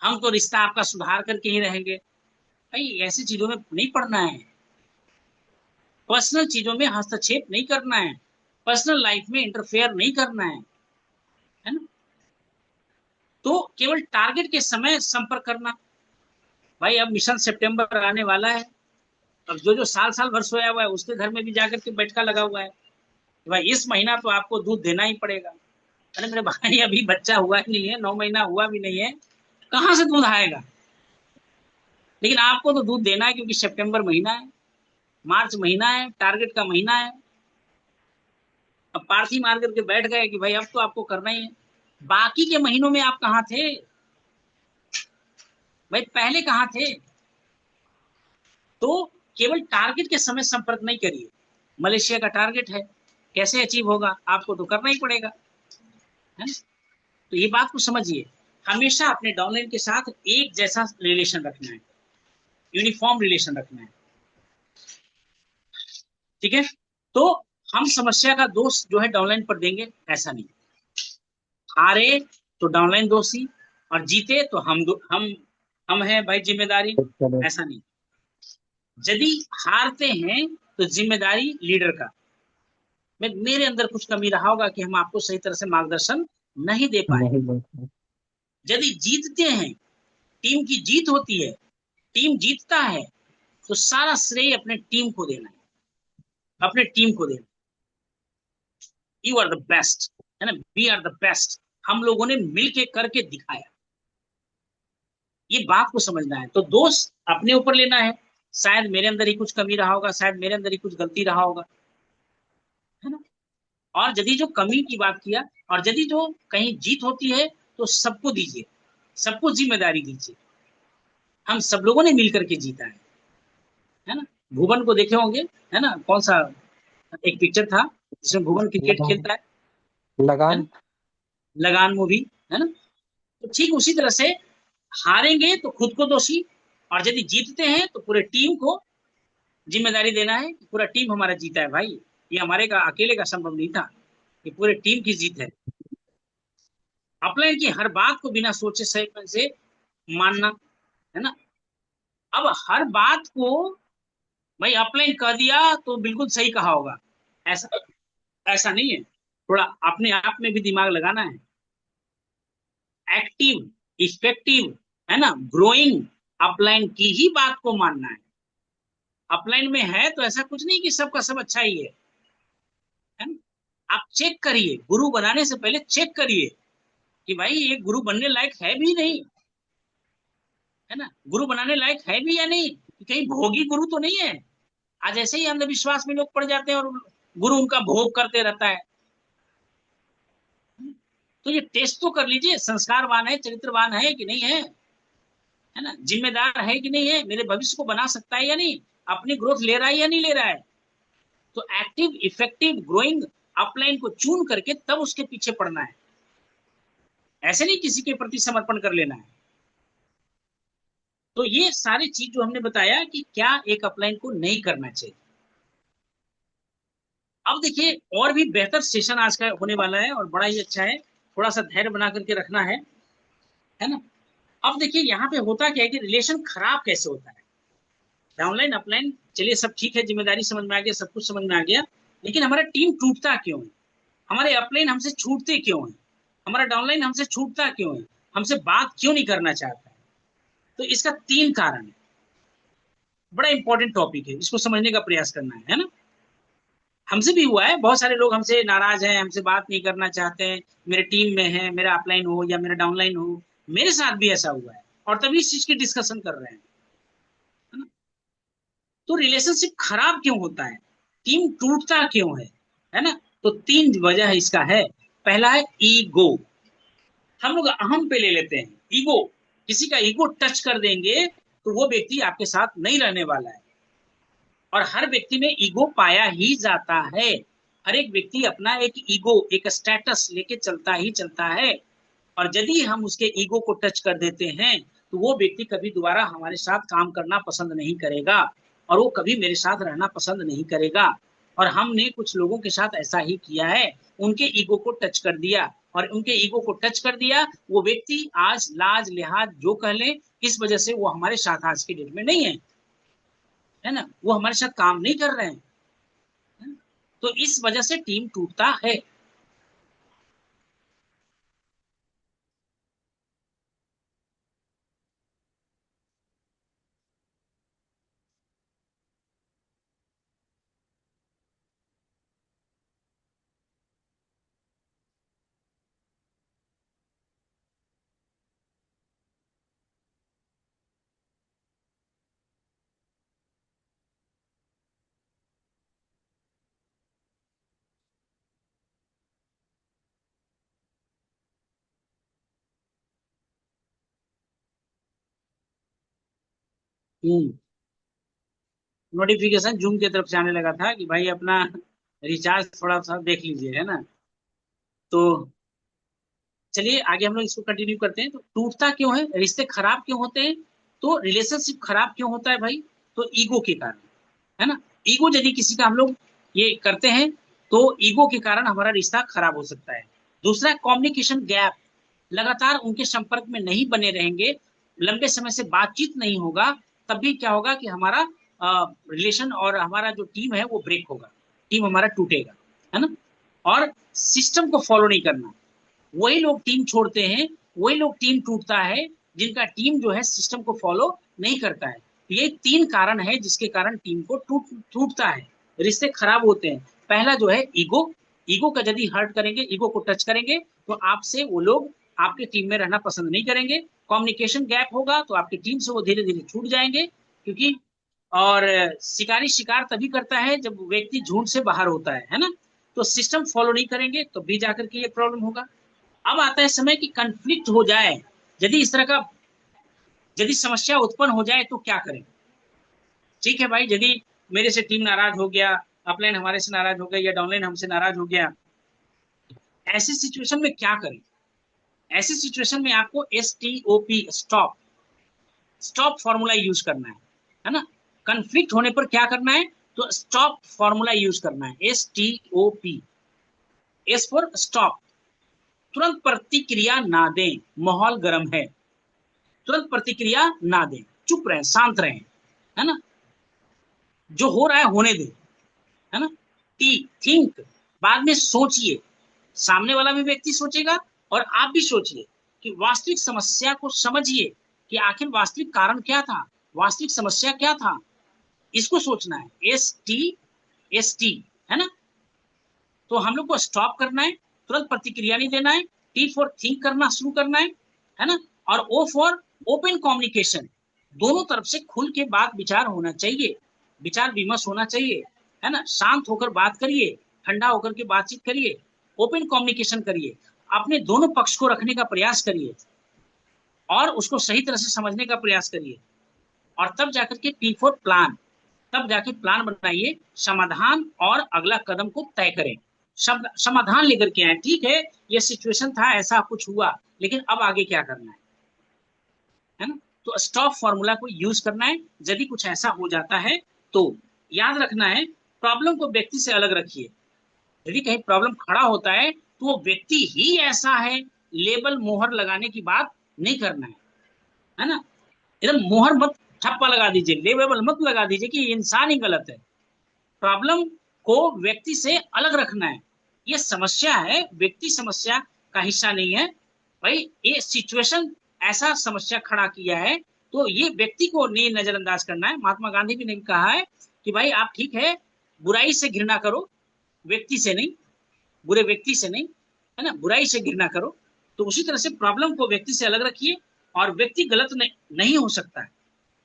S1: हम तो रिश्ता आपका सुधार करके ही रहेंगे। भाई ऐसी चीजों में नहीं पड़ना है, पर्सनल चीजों में हस्तक्षेप नहीं करना है, पर्सनल लाइफ में इंटरफेयर नहीं करना है ना। तो केवल टारगेट के समय संपर्क करना। भाई अब मिशन सितंबर आने वाला है, अब जो जो साल साल भर सोया हुआ है उसके घर में भी जाकर के बैठका लगा हुआ है कि भाई इस महीना तो आपको दूध देना ही पड़ेगा। अरे मेरे भाई अभी बच्चा हुआ ही नहीं है, 9 महीना हुआ भी नहीं है, कहाँ से दूध आएगा। लेकिन आपको तो दूध देना है क्योंकि सितंबर महीना है, मार्च महीना है, टारगेट का महीना है। अब पारसी मार करके बैठ गए कि भाई अब तो आपको करना ही है। बाकी के महीनों में आप कहाँ थे भाई, पहले कहाँ थे। तो केवल टारगेट के समय संपर्क नहीं करिए। मलेशिया का टारगेट है, कैसे अचीव होगा, आपको तो करना ही पड़ेगा, है ना। तो ये बात को समझिए, हमेशा अपने डाउनलाइन के साथ एक जैसा रिलेशन रखना है, यूनिफॉर्म रिलेशन रखना है, ठीक है। तो हम समस्या का दोष जो है डाउनलाइन पर देंगे ऐसा नहीं, हारे तो डाउनलाइन दोषी और जीते तो हम हैं भाई जिम्मेदारी,
S2: चलो।
S1: ऐसा नहीं। यदि हारते हैं तो जिम्मेदारी लीडर का, मेरे अंदर कुछ कमी रहा होगा कि हम आपको सही तरह से मार्गदर्शन नहीं दे पाए।
S2: नहीं बोलते।
S1: यदि जीतते हैं, टीम की जीत होती है, टीम जीतता है, तो सारा श्रेय अपने टीम को देना है, अपने टीम को देना। यू आर द बेस्ट, है ना, वी आर द बेस्ट, हम लोगों ने मिलके करके दिखाया। ये बात को समझना है। तो दोष अपने ऊपर लेना है, शायद मेरे अंदर ही कुछ कमी रहा होगा, शायद मेरे अंदर ही कुछ गलती रहा होगा, है ना। और यदि जो कमी की बात किया, और यदि जो कहीं जीत होती है तो सबको दीजिए, सबको जिम्मेदारी दीजिए। हम सब लोगों ने मिलकर के जीता है ना। भुवन को देखे होंगे, है ना, कौन सा एक पिक्चर था जिसमें भुवन क्रिकेट
S2: लगान।
S1: खेलता है ना,
S2: लगान।
S1: लगान मूवी, है ना। तो ठीक उसी तरह से हारेंगे तो खुद को दोषी, और यदि जीतते हैं तो पूरे टीम को जिम्मेदारी देना है कि पूरा टीम हमारा जीता है भाई, ये हमारे का अकेले का संभव नहीं था, ये पूरे टीम की जीत है। अपलाइन की हर बात को बिना सोचे समझे से मानना, है ना। अब हर बात को भाई अपलाइन कह दिया तो बिल्कुल सही कहा होगा, ऐसा ऐसा नहीं है। थोड़ा अपने आप में भी दिमाग लगाना है। एक्टिव, इफेक्टिव, है ना, ग्रोइंग अपलाइन की ही बात को मानना है। अपलाइन में है तो ऐसा कुछ नहीं कि सबका सब अच्छा ही है ना। आप चेक करिए, गुरु बनाने से पहले चेक करिए कि भाई ये गुरु बनने लायक है भी नहीं, है ना, गुरु बनाने लायक है भी या नहीं, कि कहीं भोगी गुरु तो नहीं है, आज ऐसे ही अंधविश्वास में लोग पड़ जाते हैं और गुरु उनका भोग करते रहता है। तो ये टेस्ट तो कर लीजिए, संस्कारवान है, चरित्रवान है कि नहीं है, है ना, जिम्मेदार है कि नहीं है, मेरे भविष्य को बना सकता है या नहीं, अपनी ग्रोथ ले रहा है या नहीं ले रहा है। तो एक्टिव इफेक्टिव ग्रोइंग अपलाइन को चुन करके तब उसके पीछे पड़ना है, ऐसे नहीं किसी के प्रति समर्पण कर लेना है। तो ये सारी चीज जो हमने बताया कि क्या एक अपलाइन को नहीं करना चाहिए। अब देखिए और भी बेहतर सेशन आज का होने वाला है और बड़ा ही अच्छा है, थोड़ा सा धैर्य बना करके रखना है ना। अब देखिए यहाँ पे होता क्या है कि रिलेशन खराब कैसे होता है। डाउनलाइन अपलाइन चलिए सब ठीक है, जिम्मेदारी समझ में आ गया, सब कुछ समझ में आ गया, लेकिन हमारा टीम टूटता क्यों है, हमारे अपलाइन हमसे छूटते क्यों है, हमारा डाउनलाइन हमसे छूटता क्यों है, हमसे बात क्यों नहीं करना चाहता है। तो इसका 3 कारण है। बड़ा इंपॉर्टेंट टॉपिक है, इसको समझने का प्रयास करना है ना। हमसे भी हुआ है, बहुत सारे लोग हमसे नाराज हैं, हमसे बात नहीं करना चाहते हैं, मेरे टीम में है, मेरा अपलाइन हो या मेरा डाउनलाइन हो, मेरे साथ भी ऐसा हुआ है और तभी इस चीज की डिस्कशन कर रहे हैं, है ना। तो रिलेशनशिप खराब क्यों होता है, टीम टूटता क्यों है ना। तो 3 वजह इसका है। पहला है ईगो, हम लोग अहम पे ले लेते हैं, ईगो, किसी का ईगो टच कर देंगे तो वो व्यक्ति आपके साथ नहीं रहने वाला है। और हर व्यक्ति में ईगो पाया ही जाता है, हर एक व्यक्ति अपना एक ईगो एक स्टेटस लेके चलता ही चलता है। और यदि हम उसके ईगो को टच कर देते हैं तो वो व्यक्ति कभी दोबारा हमारे साथ काम करना पसंद नहीं करेगा और वो कभी मेरे साथ रहना पसंद नहीं करेगा। और हमने कुछ लोगों के साथ ऐसा ही किया है, उनके ईगो को टच कर दिया और उनके ईगो को टच कर दिया, वो व्यक्ति आज लाज लिहाज जो कह ले, इस वजह से वो हमारे साथ आज की डेट में नहीं है, है ना, वो हमारे साथ काम नहीं कर रहे हैं, है ना? तो इस वजह से टीम टूटता है। नोटिफिकेशन जूम की तरफ से आने लगा था कि भाई अपना रिचार्ज थोड़ा सा देख लीजिए, है ना। तो चलिए आगे हम लोग इसको कंटिन्यू करते हैं। तो टूटता क्यों है, रिश्ते खराब क्यों होते हैं, तो रिलेशनशिप खराब क्यों होता है भाई, तो ईगो के कारण, है ना। ईगो यदि किसी का हम लोग ये करते हैं तो ईगो के कारण हमारा रिश्ता खराब हो सकता है। दूसरा कम्युनिकेशन गैप, लगातार उनके संपर्क में नहीं बने रहेंगे, लंबे समय से बातचीत नहीं होगा, तब भी क्या होगा कि हमारा रिलेशन और हमारा जो टीम है वो ब्रेक होगा, टीम हमारा टूटेगा, है ना। और सिस्टम को फॉलो नहीं करना, वही लोग टीम छोड़ते हैं, वही लोग टीम टूटता है जिनका टीम जो है सिस्टम को फॉलो नहीं करता है। ये 3 कारण है जिसके कारण टीम को टूटता है, रिश्ते खराब होते हैं। पहला जो है ईगो, ईगो का यदि हर्ट करेंगे, ईगो को टच करेंगे तो आपसे वो लोग आपके टीम में रहना पसंद नहीं करेंगे। कम्युनिकेशन गैप होगा तो आपकी टीम से वो धीरे धीरे छूट जाएंगे, क्योंकि और शिकारी शिकार तभी करता है जब व्यक्ति झुंड से बाहर होता है ना। तो सिस्टम फॉलो नहीं करेंगे तो भी जाकर के ये प्रॉब्लम होगा। अब आता है समय कि कंफ्लिक्ट हो जाए, यदि इस तरह का यदि समस्या उत्पन्न हो जाए तो क्या करें। ठीक है भाई, यदि मेरे से टीम नाराज हो गया, अपलाइन हमारे से नाराज हो गया या डाउनलाइन हमसे नाराज हो गया, ऐसी सिचुएशन में क्या करें। ऐसी सिचुएशन में आपको STOP stop, stop formula use करना है ना। कंफ्लिक्ट होने पर क्या करना है, तो स्टॉप फॉर्मूला यूज करना है, STOP, एस फॉर स्टॉप। तुरंत प्रतिक्रिया ना दें, माहौल गर्म है, तुरंत प्रतिक्रिया ना दें, चुप रहें, शांत रहें, है ना, जो हो रहा है होने दें, है ना। थिंक, बाद में सोचिए, सामने वाला भी व्यक्ति सोचेगा और आप भी सोचिए कि वास्तविक समस्या को समझिए कि आखिर वास्तविक कारण क्या था, वास्तविक समस्या क्या था, इसको सोचना है। ST, है ना। तो हम लोग को स्टॉप करना है, तुरंत प्रतिक्रिया नहीं देना है। T फॉर थिंक करना शुरू करना है ना। और O फॉर ओपन कम्युनिकेशन, दोनों तरफ से खुल के बात विचार होना चाहिए। विचार विमर्श होना चाहिए, है ना, शांत होकर बात करिए, ठंडा होकर के बातचीत करिए, ओपन कम्युनिकेशन करिए, अपने दोनों पक्ष को रखने का प्रयास करिए और उसको सही तरह से समझने का प्रयास करिए, और तब जाकर के P4 प्लान, तब जाके प्लान बनाइए, समाधान और अगला कदम को तय करें। समाधान लेकर के आए, ठीक है ये सिचुएशन था, ऐसा कुछ हुआ, लेकिन अब आगे क्या करना है ना। तो स्टॉप फॉर्मूला को यूज करना है। यदि कुछ ऐसा हो जाता है तो याद रखना है, प्रॉब्लम को व्यक्ति से अलग रखिए। यदि कहीं प्रॉब्लम खड़ा होता है तो वो व्यक्ति ही ऐसा है, लेबल मोहर लगाने की बात नहीं करना है ना। एकदम मोहर मत, ठप्पा लगा दीजिए, लेबल मत लगा दीजिए कि इंसान ही गलत है। प्रॉब्लम को व्यक्ति से अलग रखना है। ये समस्या है, व्यक्ति समस्या का हिस्सा नहीं है भाई। ये सिचुएशन ऐसा समस्या खड़ा किया है तो ये व्यक्ति को नहीं नजरअंदाज करना है। महात्मा गांधी भी ने कहा है कि भाई आप ठीक है बुराई से घृणा करो, व्यक्ति से नहीं, बुरे व्यक्ति से नहीं, है ना, बुराई से घृणा करो। तो उसी तरह से प्रॉब्लम को व्यक्ति से अलग रखिए। और व्यक्ति गलत नहीं हो सकता है,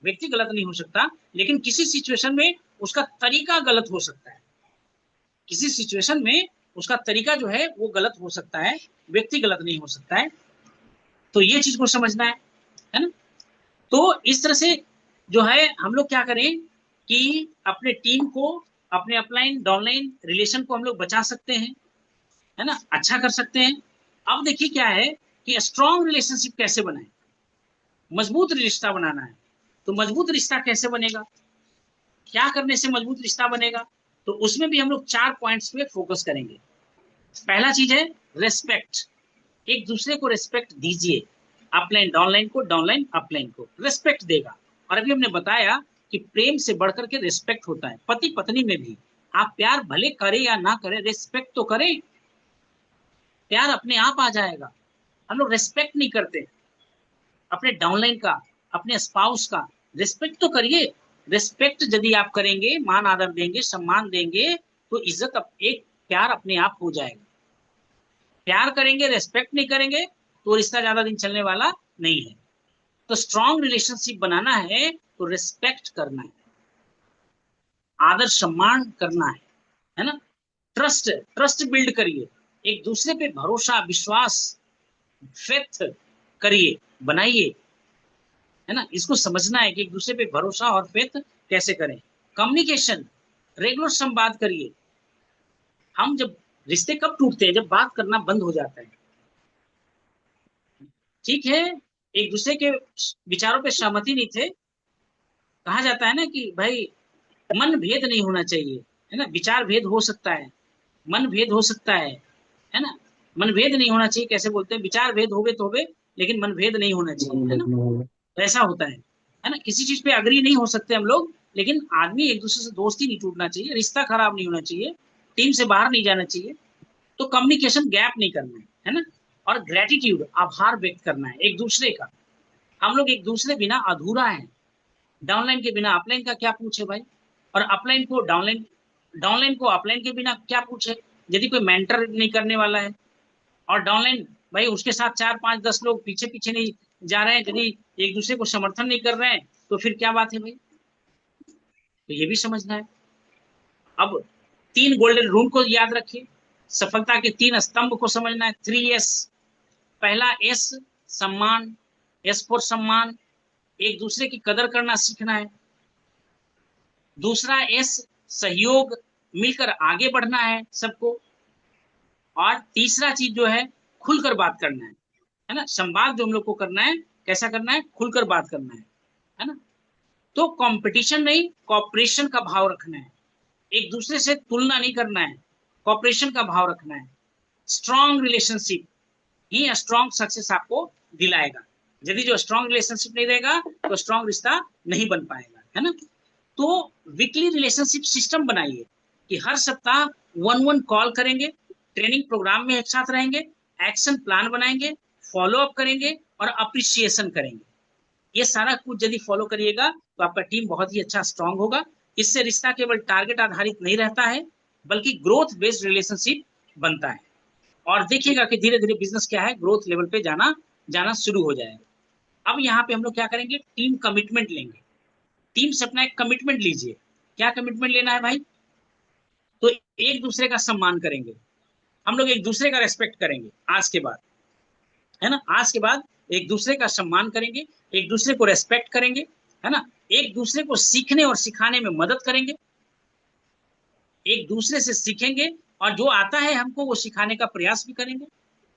S1: व्यक्ति गलत नहीं हो सकता, लेकिन किसी सिचुएशन में उसका तरीका गलत हो सकता है। किसी सिचुएशन में उसका तरीका जो है वो गलत हो सकता है, व्यक्ति गलत नहीं हो सकता है। तो ये चीज को समझना है ना। तो इस तरह से जो है हम लोग क्या करें कि अपने टीम को, अपने अपलाइन डाउनलाइन रिलेशन को हम लोग बचा सकते हैं, है ना, अच्छा कर सकते हैं। अब देखिए क्या है कि स्ट्रॉन्ग रिलेशनशिप कैसे बनाए, मजबूत रिश्ता बनाना है। तो मजबूत रिश्ता कैसे बनेगा, क्या करने से मजबूत रिश्ता बनेगा, तो उसमें भी हम लोग 4 पॉइंट्स पे फोकस करेंगे। पहला चीज है रेस्पेक्ट, एक दूसरे को रेस्पेक्ट दीजिए। अपलाइन डाउनलाइन को, डाउनलाइन अपलाइन को रेस्पेक्ट देगा। और अभी हमने बताया कि प्रेम से बढ़कर के रेस्पेक्ट होता है, पति पत्नी में भी। आप प्यार भले करें या ना करें, रेस्पेक्ट तो करें, प्यार अपने आप आ जाएगा। हम लोग रेस्पेक्ट नहीं करते अपने डाउनलाइन का, अपने स्पाउस का। रिस्पेक्ट तो करिए। रिस्पेक्ट यदि आप करेंगे, मान आदर देंगे, सम्मान देंगे, तो इज्जत एक प्यार अपने आप हो जाएगा। प्यार करेंगे, रेस्पेक्ट नहीं करेंगे तो रिश्ता ज्यादा दिन चलने वाला नहीं है। तो स्ट्रॉन्ग रिलेशनशिप बनाना है तो रिस्पेक्ट करना है, आदर सम्मान करना है ना। ट्रस्ट, ट्रस्ट बिल्ड करिए, एक दूसरे पे भरोसा, विश्वास, फेथ करिए, बनाइए, है ना। इसको समझना है कि एक दूसरे पे भरोसा और फेथ कैसे करें। कम्युनिकेशन, रेगुलर संवाद करिए। हम जब, रिश्ते कब टूटते हैं, जब बात करना बंद हो जाता है। ठीक है, एक दूसरे के विचारों पे सहमति नहीं थे, कहा जाता है ना कि भाई मन भेद नहीं होना चाहिए, है ना। विचार भेद हो सकता है, मन भेद हो सकता है ना। मन भेद नहीं होना चाहिए, कैसे बोलते हैं, विचार भेद होवे तो होवे, लेकिन मन भेद नहीं होना चाहिए, है ना। तो ऐसा होता है ना। किसी चीज पे अग्री नहीं हो सकते हम लोग, लेकिन आदमी एक दूसरे से दोस्ती नहीं टूटना चाहिए, रिश्ता खराब नहीं होना चाहिए, टीम से बाहर नहीं जाना चाहिए। तो कम्युनिकेशन गैप नहीं करना है ना। और ग्रेटिट्यूड, आभार व्यक्त करना है एक दूसरे का। हम लोग एक दूसरे बिना अधूरा है। डाउनलाइन के बिना अपलाइन का क्या पूछे भाई, और अपलाइन को डाउनलाइन, डाउनलाइन को अपलाइन के बिना क्या पूछे, यदि कोई मेंटर नहीं करने वाला है। और डाउनलाइन भाई उसके साथ 4 5 10 लोग पीछे पीछे नहीं जा रहे हैं, यदि एक दूसरे को समर्थन नहीं कर रहे हैं तो फिर क्या बात है भाई। तो ये भी समझना है। अब 3 गोल्डन रूल को याद रखिए, सफलता के 3 स्तंभ को समझना है, 3S। पहला S सम्मान, S फॉर सम्मान, एक दूसरे की कदर करना सीखना है। दूसरा S सहयोग, मिलकर आगे बढ़ना है सबको। और तीसरा चीज जो है खुलकर बात करना है ना। संवाद जो हम लोग को करना है, कैसा करना है, खुलकर बात करना है ना। तो कंपटीशन नहीं, कॉपरेशन का भाव रखना है, एक दूसरे से तुलना नहीं करना है, कॉपरेशन का भाव रखना है। स्ट्रॉन्ग रिलेशनशिप ही स्ट्रॉन्ग सक्सेस आपको दिलाएगा। यदि जो स्ट्रॉन्ग रिलेशनशिप नहीं रहेगा तो स्ट्रॉन्ग रिश्ता नहीं बन पाएगा, है ना। तो वीकली रिलेशनशिप सिस्टम बनाइए कि हर सप्ताह 1 कॉल करेंगे, ट्रेनिंग प्रोग्राम में एक साथ रहेंगे, एक्शन प्लान बनाएंगे, फॉलो अप करेंगे और अप्रिसिएशन करेंगे। ये सारा कुछ यदि फॉलो करिएगा तो आपका टीम बहुत ही अच्छा स्ट्रांग होगा। इससे रिश्ता केवल टारगेट आधारित नहीं रहता है, बल्कि ग्रोथ बेस्ड रिलेशनशिप बनता है। और देखिएगा कि धीरे धीरे बिजनेस क्या है, ग्रोथ लेवल पे जाना जाना शुरू हो जाएगा। अब यहाँ पे हम लोग क्या करेंगे, टीम कमिटमेंट लेंगे। टीम से अपना एक कमिटमेंट लीजिए क्या कमिटमेंट लेना है भाई? तो एक दूसरे का सम्मान करेंगे, हम लोग एक दूसरे का रेस्पेक्ट करेंगे आज के बाद, है ना। आज के बाद एक दूसरे का सम्मान करेंगे, एक दूसरे को रेस्पेक्ट करेंगे, है ना। एक दूसरे को सीखने और सिखाने में मदद करेंगे, एक दूसरे से सीखेंगे, और जो आता है हमको वो सिखाने का प्रयास भी करेंगे,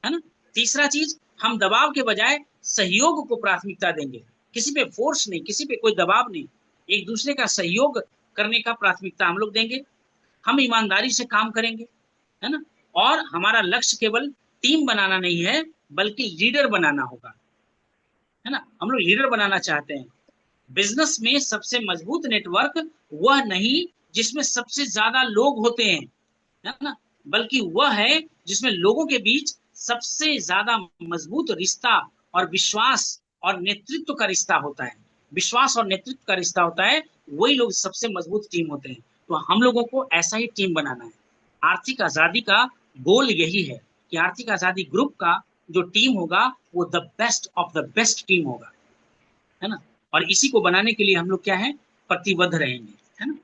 S1: है ना। तीसरा चीज, हम दबाव के बजाय सहयोग को प्राथमिकता देंगे, किसी पे फोर्स नहीं, किसी पे कोई दबाव नहीं, एक दूसरे का सहयोग करने का प्राथमिकता हम लोग देंगे। हम ईमानदारी से काम करेंगे, है ना। और हमारा लक्ष्य केवल टीम बनाना नहीं है, बल्कि लीडर बनाना होगा, है ना। हम लोग लीडर बनाना चाहते हैं। बिजनेस में सबसे मजबूत नेटवर्क वह नहीं जिसमें सबसे ज्यादा लोग होते हैं, है ना, बल्कि वह है जिसमें लोगों के बीच सबसे ज्यादा मजबूत रिश्ता और विश्वास और नेतृत्व का रिश्ता होता है। विश्वास और नेतृत्व का रिश्ता होता है, वही लोग सबसे मजबूत टीम होते हैं। तो हम लोगों को ऐसा ही टीम बनाना है। आर्थिक आजादी का गोल यही है कि आर्थिक आजादी ग्रुप का जो टीम होगा वो the best of the best team होगा, है ना। और इसी को बनाने के लिए हम लोग क्या है, प्रतिबद्ध रहेंगे, है ना।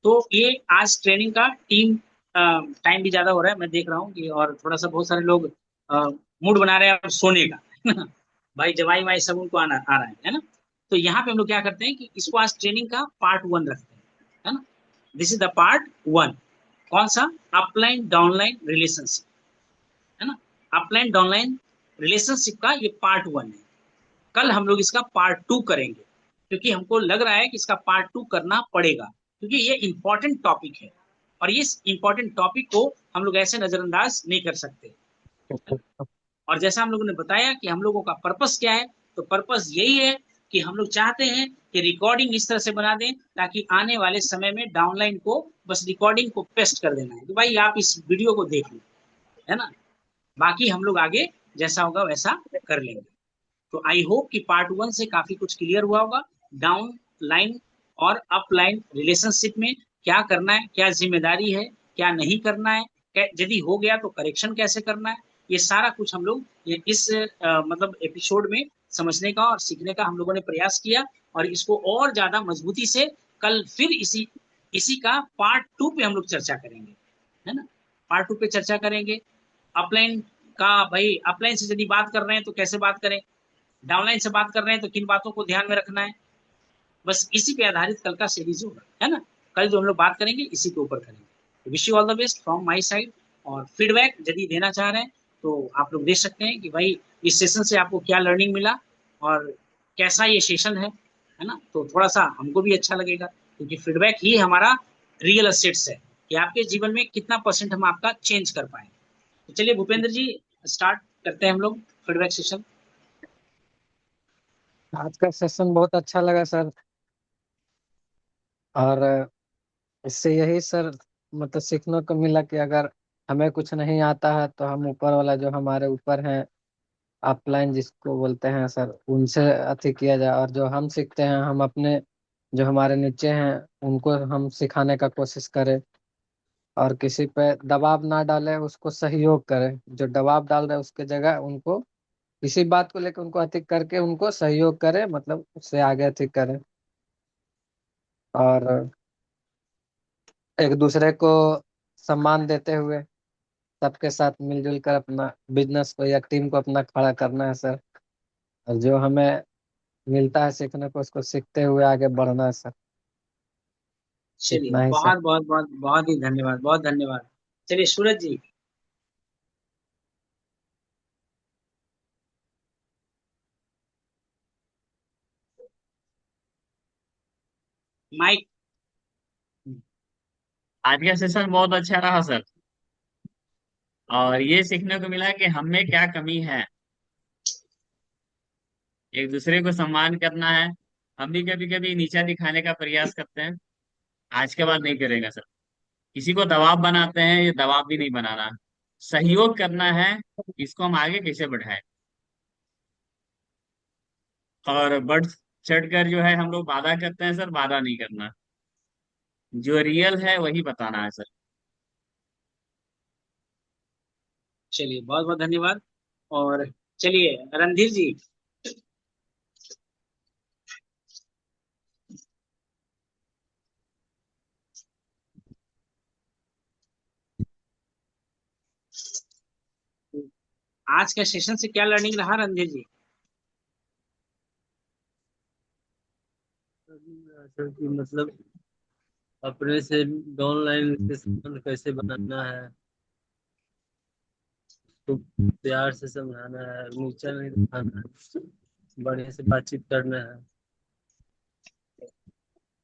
S1: तो ये आज ट्रेनिंग का टीम, टाइम भी ज्यादा हो रहा है, मैं देख रहा हूँ कि, और थोड़ा सा बहुत सारे लोग मूड बना रहे हैं और सोने का, है ना। भाई जवाई वाई सब उनको आना आ रहा है ना। तो यहाँ पे हम लोग क्या करते हैं कि इसको आज ट्रेनिंग का पार्ट 1 रखते हैं, है ना। This is the part 1। कौन सा? अपलाइन डाउनलाइन रिलेशनशिप, है ना। अपलाइन डाउनलाइन रिलेशनशिप का ये पार्ट 1 है। कल हम लोग इसका पार्ट 2 करेंगे, क्योंकि हमको लग रहा है कि इसका पार्ट 2 करना पड़ेगा, क्योंकि ये इंपॉर्टेंट टॉपिक है, और ये इंपॉर्टेंट टॉपिक को हम लोग ऐसे नजरअंदाज नहीं कर सकते, है ना? और जैसा हम लोगों ने बताया कि हम लोगों का पर्पस क्या है, तो पर्पस यही है कि हम लोग चाहते हैं कि रिकॉर्डिंग इस तरह से बना दें ताकि आने वाले समय में डाउनलाइन को बस रिकॉर्डिंग को पेस्ट कर देना है, तो भाई आप इस वीडियो को देख लो, है ना। बाकी हम लोग आगे जैसा होगा वैसा कर लेंगे। तो आई होप कि पार्ट 1 से काफी कुछ क्लियर हुआ होगा। डाउन लाइन और अप लाइन रिलेशनशिप में क्या करना है, क्या जिम्मेदारी है, क्या नहीं करना है, यदि हो गया तो करेक्शन कैसे करना है, ये सारा कुछ हम लोग ये इस मतलब एपिसोड में समझने का और सीखने का हम लोगों ने प्रयास किया, और इसको और ज्यादा मजबूती से कल फिर इसी इसी का पार्ट 2 पे हम लोग चर्चा करेंगे, है ना। पार्ट 2 पे चर्चा करेंगे। अपलाइन का, भाई अपलाइन से यदि बात कर रहे हैं तो कैसे बात करें, डाउनलाइन से बात कर रहे हैं तो किन बातों को ध्यान में रखना है, बस इसी पे आधारित कल का सीरीज होगा, है ना। कल जो हम लोग बात करेंगे इसी के ऊपर करेंगे। Wish you all the best from my side. और फीडबैक यदि देना चाह रहे हैं तो आप लोग दे सकते हैं कि भाई इस सेशन से आपको क्या लर्निंग मिला और कैसा ये सेशन है ना। तो थोड़ा सा हमको भी अच्छा लगेगा, क्योंकि फीडबैक ही हमारा रियल एसेट्स है कि आपके जीवन में कितना परसेंट हम आपका चेंज कर पाए। तो चलिए भूपेंद्र जी, स्टार्ट करते हैं हम लोग फीडबैक सेशन।
S2: आज का सेशन बहुत अच्छा लगा सर। और इससे यही सर मतलब सीखने को मिला कि अगर हमें कुछ नहीं आता है तो हम ऊपर वाला जो हमारे ऊपर है, अपलाइन जिसको बोलते हैं सर, उनसे अति किया जाए, और जो हम सीखते हैं हम अपने जो हमारे नीचे हैं उनको हम सिखाने का कोशिश करें, और किसी पे दबाव ना डालें, उसको सहयोग करें। जो दबाव डाल रहे हैं उसके जगह उनको किसी बात को लेकर उनको अधिक करके उनको सहयोग करें, मतलब उससे आगे अधिक करें। और एक दूसरे को सम्मान देते हुए सबके साथ मिलजुल कर अपना बिजनेस को या टीम को अपना खड़ा करना है सर। और जो हमें मिलता है सीखने को उसको सीखते हुए आगे बढ़ना है सर।
S1: चलिए
S2: इतना ही सर।
S1: बहुत बहुत बहुत बहुत ही धन्यवाद, बहुत धन्यवाद। चलिए सूरज जी, माइक।
S3: आज का सेशन बहुत अच्छा रहा सर। और ये सीखने को मिला कि हम में क्या कमी है, एक दूसरे को सम्मान करना है। हम भी कभी कभी नीचा दिखाने का प्रयास करते हैं, आज के बाद नहीं करेगा सर। किसी को दबाव बनाते हैं, ये दबाव भी नहीं बनाना। सहयोग करना है, इसको हम आगे कैसे बढ़ाएं। और बढ़ चढ़कर जो है हम लोग वादा करते हैं सर, वादा नहीं करना। जो रियल है वही बताना है सर।
S1: चलिए बहुत बहुत धन्यवाद। और चलिए रणधीर जी। आज का सेशन से क्या लर्निंग रहा रणधीर जी?
S4: सर कि मतलब अपने से ऑनलाइन से संबंध कैसे बनाना है, तो प्यार से समझाना है, नीचा नहीं दिखाना है, बढ़िया से बातचीत करना है,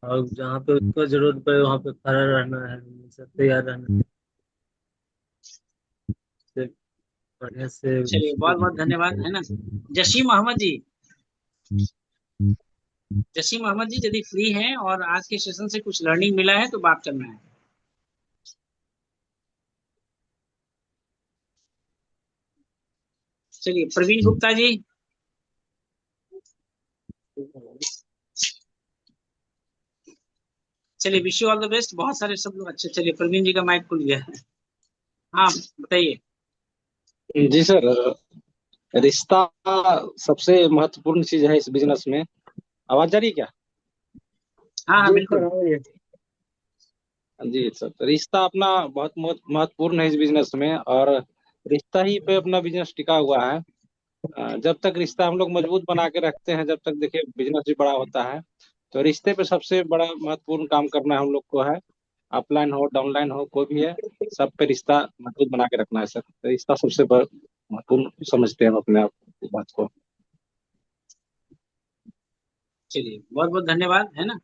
S4: और जहाँ पे उसको जरूरत पड़े वहाँ पे खड़ा रहना है, हमेशा तैयार रहना है, से बढ़िया से
S1: चलिए बहुत बहुत धन्यवाद, है ना। जसीम अहमद जी, जसीम अहमद जी यदि फ्री हैं और आज के सेशन से कुछ लर्निंग मिला है तो बात करना है। चलिए प्रवीण गुप्ता जी। चलिए wish you all the best, बहुत सारे सब लोग अच्छे। चलिए प्रवीण जी का माइक खुल गया है। हाँ बताइए।
S5: जी सर, रिश्ता सबसे महत्वपूर्ण चीज है इस बिजनेस में। आवाज जा रही है क्या?
S1: हाँ हाँ
S2: जी सर,
S1: बिल्कुल।
S2: हाँ ये
S5: जी सर, तो रिश्ता अपना बहुत महत्वपूर्ण है इस बिजनेस में, और रिश्ता ही पे अपना बिजनेस टिका हुआ है। जब तक रिश्ता हम लोग मजबूत बना के रखते हैं, जब तक देखिए बिजनेस भी बड़ा होता है। तो रिश्ते पे सबसे बड़ा महत्वपूर्ण काम करना हम लोग को है। अपलाइन हो डाउनलाइन हो कोई भी है, सब पे रिश्ता मजबूत बना के रखना है सर। तो रिश्ता सबसे महत्वपूर्ण समझते हैं हम अपने आप इस बात को।
S1: चलिए बहुत बहुत धन्यवाद, है ना।